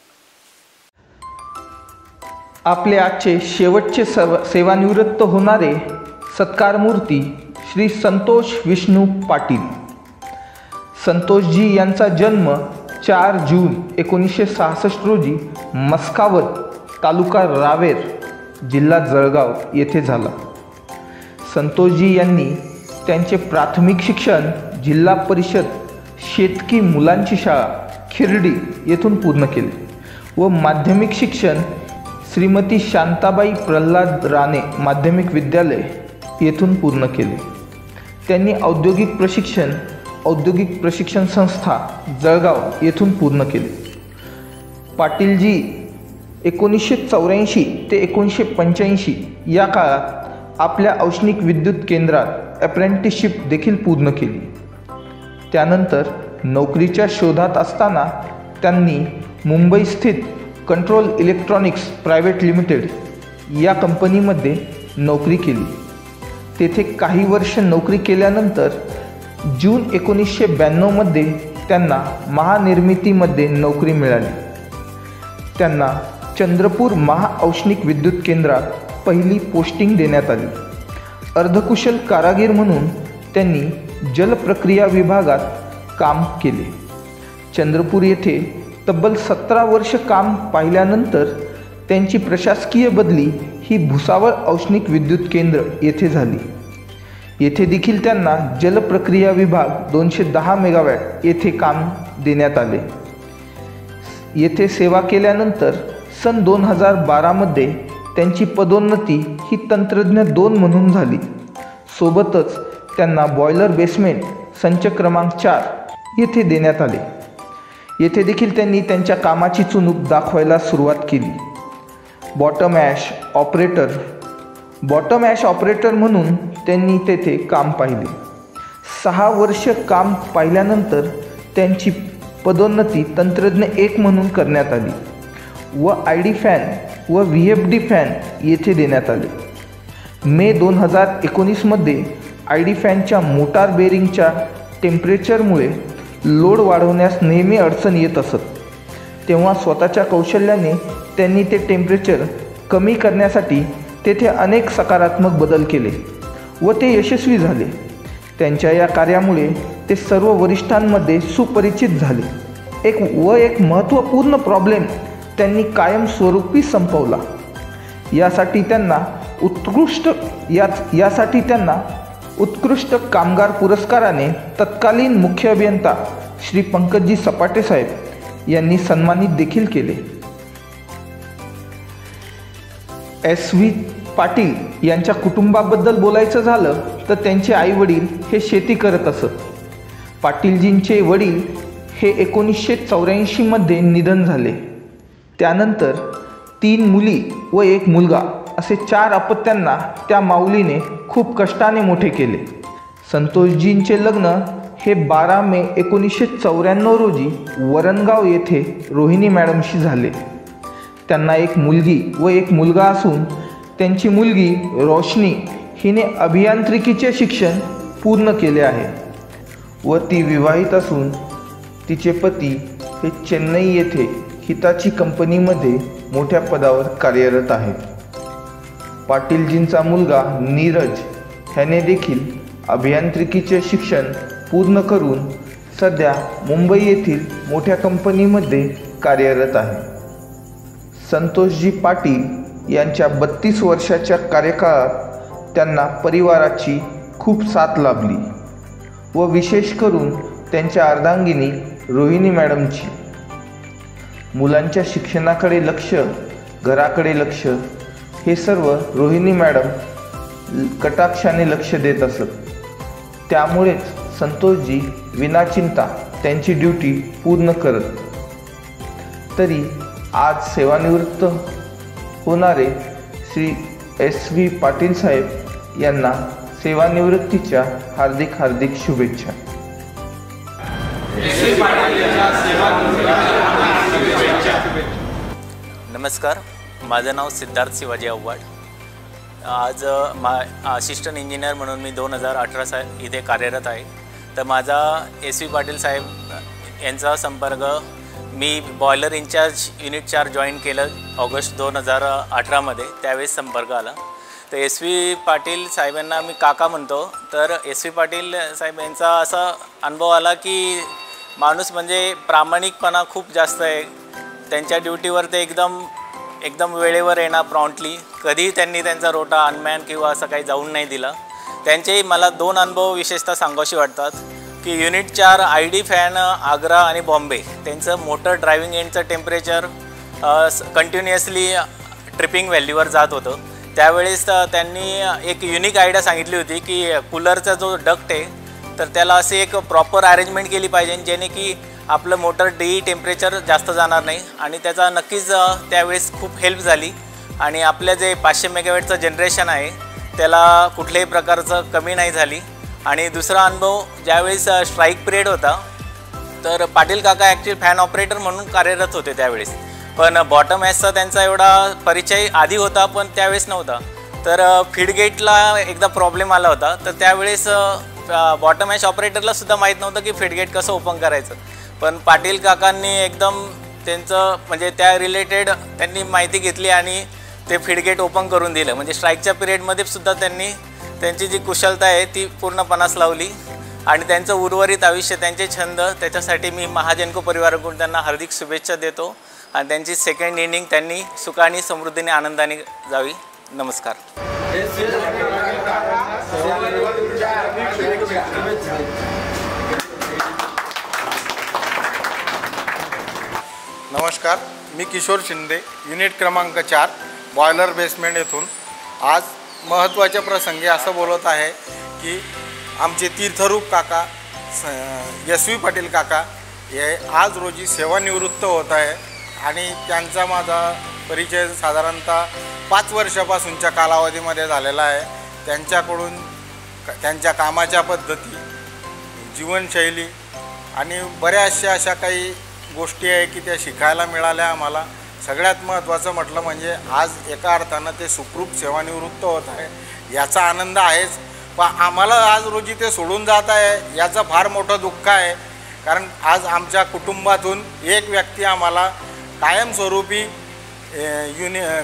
आपले आजचे शेवटचे सेवानिवृत्त होणारे सत्कारमूर्ती श्री संतोष विष्णू पाटील. संतोषजी यांचा जन्म 4 जून 1966 रोजी मस्कावत, तालुका रावेर, जिल्हा जळगाव येथे झाला. संतोषजी यांनी त्यांचे प्राथमिक शिक्षण जिल्हा परिषद शेतकी मुलांची शाळा खिरडी येथून पूर्ण केले व माध्यमिक शिक्षण श्रीमती शांताबाई प्रल्हाद राणे माध्यमिक विद्यालय येथून पूर्ण केले. त्यांनी औद्योगिक प्रशिक्षण संस्था जळगाव येथून पूर्ण केले. पाटीलजी 1984 ते 1985 या काळात आपल्या औष्णिक विद्युत केंद्रात अप्रेंटिसशिप देखील पूर्ण केली. त्यानंतर नोकरीच्या शोधात असताना त्यांनी मुंबई स्थित कंट्रोल इलेक्ट्रॉनिक्स प्रायव्हेट लिमिटेड या कंपनीमध्ये नोकरी केली. तेथे काही वर्ष नोकरी केल्यानंतर जून 1992 मध्ये त्यांना महानिर्मितीमध्ये नोकरी मिळाली. त्यांना चंद्रपूर महाऔष्णिक विद्युत केंद्रात पहिली पोस्टिंग देण्यात आली. अर्धकुशल कारागीर म्हणून त्यांनी जलप्रक्रिया विभागात काम केले. चंद्रपूर येथे तब्बल 17 वर्ष काम पाहिल्यानंतर त्यांची प्रशासकीय बदली ही भुसावळ औष्णिक विद्युत केंद्र येथे झाली. येथे देखील त्यांना जलप्रक्रिया विभाग 210 मेगावॅट येथे काम देण्यात आले. येथे सेवा केल्यानंतर सन 2012 त्यांची पदोन्नती ही तंत्रज्ञ 2 म्हणून झाली. सोबतच त्यांना बॉयलर बेसमेंट संच क्रमांक 4 येथे देण्यात आले. येथे देखील त्यांनी त्यांच्या कामाची चुणूक दाखवायला सुरुवात केली. बॉटम ॲश ऑपरेटर म्हणून त्यांनी तेथे काम पाहिले. 6 वर्ष काम पाहिल्यानंतर त्यांची पदोन्नती तंत्रज्ञ 1 म्हणून करण्यात आली व ID फॅन व VFD फॅन येथे देण्यात आले. मे 2019 ID फॅनच्या मोटार बेरिंगच्या टेम्परेचरमुळे लोड वाढवण्यास नेहमी अडचण येत असत. तेव्हा स्वतःच्या कौशल्याने त्यांनी ते टेम्परेचर कमी करण्यासाठी तेथे अनेक सकारात्मक बदल केले व ते यशस्वी झाले. त्यांच्या या कार्यामुळे ते सर्व वरिष्ठांमध्ये सुपरिचित झाले. एक महत्त्वपूर्ण प्रॉब्लेम त्यांनी कायमस्वरूपी संपवला. यासाठी त्यांना उत्कृष्ट कामगार पुरस्काराने तत्कालीन मुख्य अभियंता श्री पंकजी सपाटे साहेब यांनी सन्मानित देखील केले. SV पाटील यांच्या कुटुंबाबद्दल बोलायचं झालं तर त्यांचे आईवडील हे शेती करत असत. पाटीलजींचे वडील हे 1984 निधन झाले. त्यानंतर 3 मुली व 1 मुलगा असे 4 अपत्यांना त्या माऊलीने खूप कष्टाने मोठे केले. संतोषजींचे लग्न हे 12 मे 1994 रोजी वरणगाव येथे रोहिणी मॅडमशी झाले. त्यांना 1 मुलगी व 1 मुलगा असून त्यांची मुलगी रोशनी हिने अभियांत्रिकीचे शिक्षण पूर्ण केले आहे व ती विवाहित असून तिचे पती हे चेन्नई येथे हिताची कंपनीमध्ये मोठ्या पदावर कार्यरत आहेत. पाटीलजींचा मुलगा नीरज ह्याने देखील अभियांत्रिकीचे शिक्षण पूर्ण करून सध्या मुंबई येथील मोठ्या कंपनीमध्ये कार्यरत आहे. संतोषजी पाटील यांच्या 32 वर्षाच्या कार्यकाळात त्यांना परिवाराची खूप साथ लाभली व विशेष करून त्यांच्या अर्धांगिनी रोहिणी मॅडमची. मुलांच्या शिक्षणाकडे लक्ष, घराकडे लक्ष हे सर्व रोहिणी मॅडम कटाक्षाने लक्ष देत असत. त्यामुळेच संतोषजी विनाचिंता त्यांची ड्युटी पूर्ण करत. तरी आज सेवानिवृत्त होणारे श्री SV पाटील साहेब यांना सेवानिवृत्तीच्या हार्दिक शुभेच्छा. नमस्कार, माझं नाव सिद्धार्थ शिवाजी आव्हाड. आज असिस्टंट इंजिनियर म्हणून मी 2018 इथे कार्यरत आहे. तर माझा SV पाटील साहेब यांचा संपर्क मी बॉयलर इंचार्ज युनिट 4 जॉईन केलं ऑगस्ट 2018 त्यावेळेस संपर्क आला. तर SV पाटील साहेबांना मी काका म्हणतो. तर SV पाटील साहेब यांचा असा अनुभव आला की माणूस म्हणजे प्रामाणिकपणा खूप जास्त आहे. त्यांच्या ड्युटीवर ते एकदम वेळेवर येणार प्रॉम्प्टली. कधीही त्यांनी त्यांचा रोटा अनमॅन किंवा असं काही जाऊन नाही दिला. त्यांचेही मला 2 अनुभव विशेषतः सांगावेसे वाटतात की युनिट 4 ID फॅन आग्रा आणि बॉम्बे त्यांचं मोटर ड्रायव्हिंग एंडचं टेम्परेचर कंटिन्युअसली ट्रिपिंग व्हॅल्यूवर जात होतं. त्यावेळेस त्यांनी एक युनिक आयडिया सांगितली होती की कूलरचा जो डक्ट आहे तर त्याला असे एक प्रॉपर अरेंजमेंट केली पाहिजे जेणे की आपलं मोटर टेम्परेचर जास्त जाणार नाही. आणि त्याचा नक्कीच त्यावेळेस खूप हेल्प झाली. आणि आपल्या जे 500 मेगावॅटचं जनरेशन आहे त्याला कुठल्याही प्रकारचं कमी नाही झाली. आणि दुसरा अनुभव, ज्यावेळेस स्ट्राईक पिरियड होता तर पाटील काका ॲक्च्युअली फॅन ऑपरेटर म्हणून कार्यरत होते त्यावेळेस. पण बॉटम ॲशचा त्यांचा एवढा परिचय आधी होता पण त्यावेळेस नव्हता. तर फीडगेटला एकदा प्रॉब्लेम आला होता. तर त्यावेळेस बॉटम मॅच ऑपरेटरला सुद्धा माहीत नव्हतं की फीडगेट कसं ओपन करायचं, पण पाटील काकांनी एकदम त्यांचं म्हणजे त्या रिलेटेड त्यांनी माहिती घेतली आणि ते फीडगेट ओपन करून दिलं. म्हणजे स्ट्राईकच्या पिरियडमध्ये सुद्धा त्यांनी त्यांची जी कुशलता आहे ती पूर्ण पणास लावली आणि त्यांचं उर्वरित आयुष्य, त्यांचे छंद, त्याच्यासाठी मी महाजनको परिवाराकडून त्यांना हार्दिक शुभेच्छा देतो आणि त्यांची सेकंड इनिंग त्यांनी सुखाने, समृद्धीने, आनंदाने जावी. नमस्कार. नमस्कार, मी किशोर शिंदे, युनिट क्रमांक 4, बॉयलर बेसमेंट येथून आज महत्त्वाच्या प्रसंगी असं बोलत आहे की आमचे तीर्थरूप काका SV पाटील काका हे आज रोजी सेवानिवृत्त होत आहे आणि त्यांचा माझा परिचय साधारणतः 5 वर्षापासूनच्या कालावधीमध्ये झालेला आहे. त्यांच्याकडून त्यांच्या कामाच्या पद्धती, जीवनशैली आणि बऱ्याचशा अशा काही गोष्टी आहे की त्या शिकायला मिळाल्या आम्हाला. सगळ्यात महत्त्वाचं म्हटलं म्हणजे आज एका अर्थानं ते सुखरूप सेवानिवृत्त होत आहे याचा आनंद आहेच, पण आम्हाला आज रोजी ते सोडून जात आहे याचं फार मोठं दुःख आहे. कारण आज आमच्या कुटुंबातून एक व्यक्ती आम्हाला कायमस्वरूपी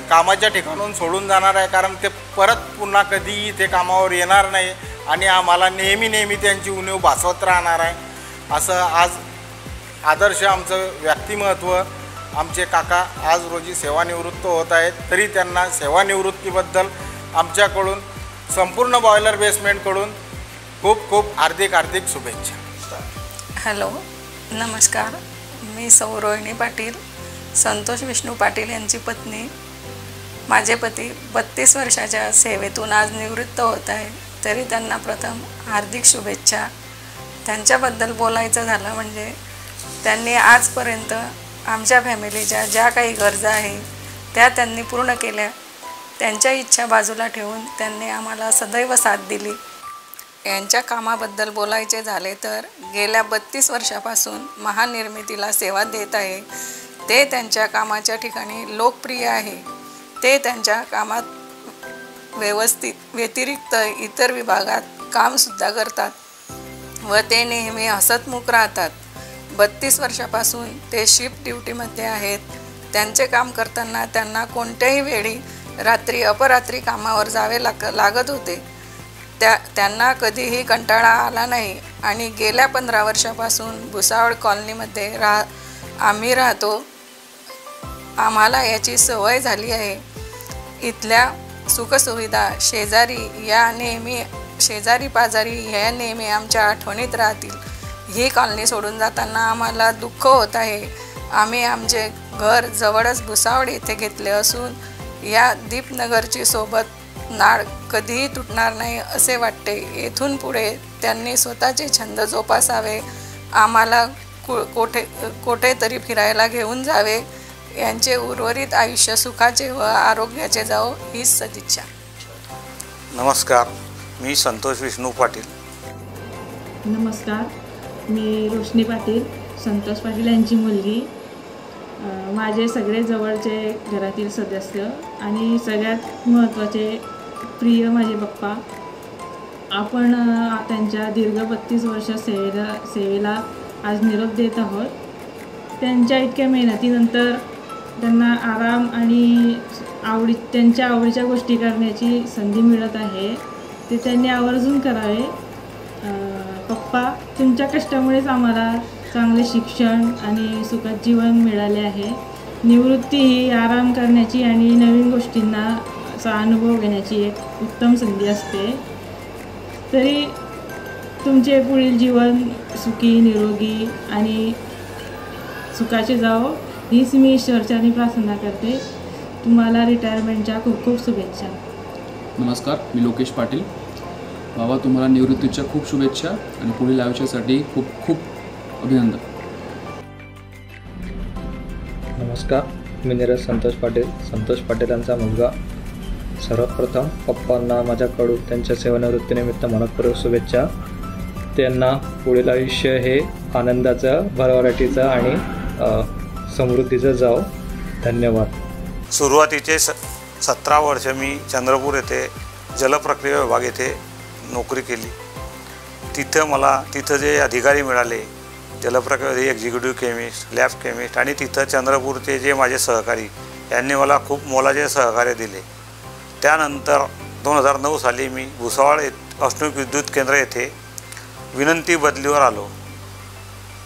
कामाच्या ठिकाणून सोडून जाणार आहे, कारण ते परत पुन्हा कधीही ते कामावर येणार नाही आणि आम्हाला नेहमी त्यांची उणीव भासवत राहणार आहे. असं आज आदर्श आमचं व्यक्तिमत्व आमचे काका आज रोजी सेवानिवृत्त होत आहेत. तरी त्यांना सेवानिवृत्तीबद्दल आमच्याकडून संपूर्ण बॉयलर बेसमेंटकडून खूप खूप हार्दिक शुभेच्छा. हॅलो, नमस्कार. मी सौ रोहिणी पाटील, संतोष विष्णू पाटील यांची पत्नी. माझे पती 32 वर्षाच्या सेवेतून आज निवृत्त होत आहे, तरी त्यांना प्रथम हार्दिक शुभेच्छा. त्यांच्याबद्दल बोलायचं झालं म्हणजे त्यांनी आजपर्यंत आमच्या फॅमिलीच्या ज्या काही गरजा आहे त्या त्यांनी पूर्ण केल्या. त्यांच्या इच्छा बाजूला ठेवून त्यांनी आम्हाला सदैव साथ दिली. यांच्या कामाबद्दल बोलायचे झाले तर गेल्या 32 वर्षापासून महानिर्मितीला सेवा देत आहे. ते त्यांच्या कामाच्या ठिकाणी लोकप्रिय आहे. ते त्यांच्या कामात व्यतिरिक्त इतर विभागात कामसुद्धा करतात व ते नेहमी हसतमुख राहतात. 32 वर्षापासून ते शिफ्ट ड्युटीमध्ये आहेत. त्यांचे काम करताना त्यांना कोणत्याही वेळी रात्री अपरात्री कामावर जावे लागत होते. त्यांना कधीही कंटाळा आला नाही आणि गेल्या 15 वर्षापासून भुसावळ कॉलनीमध्ये आम्ही राहतो. आम्हाला याची सवय झाली आहे. इथल्या सुखसुविधा, शेजारी पाजारी ह्या नेहमी आमच्या आठवणीत राहतील. ही कॉलनी सोडून जाताना आम्हाला दुःख होत आहे. आम्ही आमचे घर जवळच भुसावळ येथे घेतले असून या दीपनगरची सोबत नाळ कधीही तुटणार नाही असे वाटते. येथून पुढे त्यांनी स्वतःचे छंद जोपासावे, आम्हाला कोठेतरी फिरायला घेऊन जावे. यांचे उर्वरित आयुष्य सुखाचे व आरोग्याचे जावो हीच सदिच्छा. नमस्कार, मी संतोष विष्णू पाटील. नमस्कार, मी रोशनी पाटील, संतोष पाटील यांची मुलगी. माझे सगळे जवळचे घरातील सदस्य आणि सगळ्यात महत्त्वाचे प्रिय माझे पप्पा. आपण त्यांच्या दीर्घ 32 वर्ष सेवेला आज निरोप देत आहोत. त्यांच्या इतक्या मेहनतीनंतर त्यांना आराम आणि त्यांच्या आवडीच्या गोष्टी करण्याची संधी मिळत आहे. ते त्यांनी आवर्जून करावे. पप्पा, तुमच्या कष्टामुळेच आम्हाला चांगले शिक्षण आणि सुखद जीवन मिळाले आहे. निवृत्ती ही आराम करण्याची आणि नवीन गोष्टींना अनुभव घेण्याची एक उत्तम संधी असते. तरी तुमचे पुढील जीवन सुखी, निरोगी आणि सुखाचे जावो हीच मी ईश्वरचरणी प्रार्थना करते. तुम्हाला रिटायरमेंटच्या खूप खूप शुभेच्छा. नमस्कार, मी लोकेश पाटील. बाबा, तुम्हाला निवृत्तीच्या खूप शुभेच्छा आणि पुढील आयुष्यासाठी खूप खूप अभिनंदन. नमस्कार, मी नीरज संतोष पाटील, संतोष पाटीलांचा मुलगा. सर्वप्रथम पप्पांना माझ्याकडून त्यांच्या सेवानिवृत्तीनिमित्त मनपूर्वक शुभेच्छा. त्यांना पुढील आयुष्य हे आनंदाचं, भरभराटीचं आणि समृद्धीचं जावो. धन्यवाद. सुरुवातीचे 17 वर्ष मी चंद्रपूर येथे जलप्रक्रिया विभाग येथे नोकरी केली तिथं जे अधिकारी मिळाले, जलप्रकाश एक्झिक्युटिव्ह केमिस्ट, लॅब केमिस्ट आणि तिथं चंद्रपूरचे जे माझे सहकारी यांनी मला खूप मोलाचे सहकार्य दिले. त्यानंतर 2009 साली मी भुसावळ औष्णिक विद्युत केंद्र येथे विनंती बदलीवर आलो.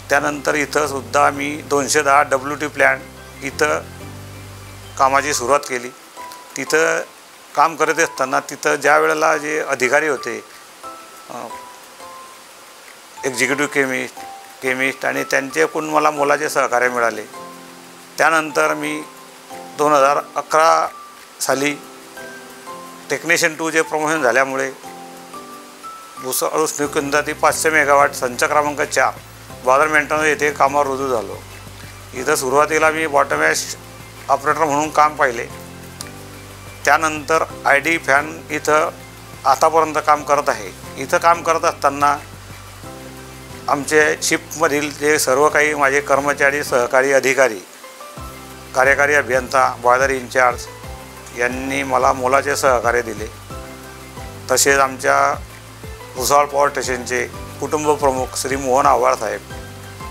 त्यानंतर इथं सुद्धा मी 210 WT प्लॅन्ट इथं कामाची सुरुवात केली. तिथं काम करत असताना तिथं ज्या वेळेला जे अधिकारी होते, एक्झिक्युटिव्ह केमिस्ट आणि त्यांच्याकडून मला मोलाचे सहकार्य मिळाले. त्यानंतर मी 2011 साली टेक्निशियन 2 जे प्रमोशन झाल्यामुळे भुसावळ औष्णिक केंद्रातील 500 मेगावॅट संच क्रमांक 4 बॉर्डर मेंटेनन्स येथे कामावर रुजू झालो. इथं सुरुवातीला मी बॉटम ॲश ऑपरेटर म्हणून काम पाहिले. त्यानंतर ID फॅन इथं आतापर्यंत काम करत आहे. इथं काम करत असताना आमचे शिफ्टमधील जे सर्व काही माझे कर्मचारी, सहकारी, अधिकारी, कार्यकारी अभियंता, बॉयलर इन्चार्ज यांनी मला मोलाचे सहकार्य दिले. तसेच आमच्या भुसावळ पॉवर स्टेशनचे कुटुंब प्रमुख श्री मोहन आव्हाड साहेब,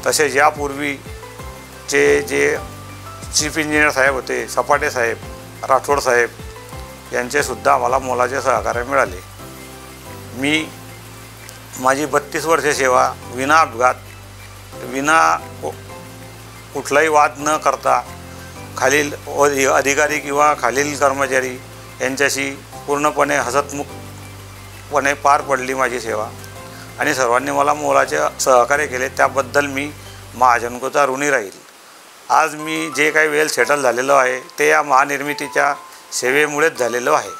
तसेच यापूर्वीचे जे चीफ इंजिनियर साहेब होते, सपाटे साहेब, राठोड साहेब यांचेसुद्धा मला मोलाचे सहकार्य मिळाले. मी माझी 32 वर्षे सेवा विना अपघात, विना कुठलाही वाद न करता खालील अधिकारी किंवा खालील कर्मचारी यांच्याशी पूर्णपणे हसतमुखपणे पार पडली माझी सेवा आणि सर्वांनी मला मोलाचे सहकार्य केले. त्याबद्दल मी महाजनकोचा ऋणी राहील. आज मी जे काही वेल सेटल झालेलो आहे ते या महानिर्मितीच्या सेवेमुळेच झालेलो आहे.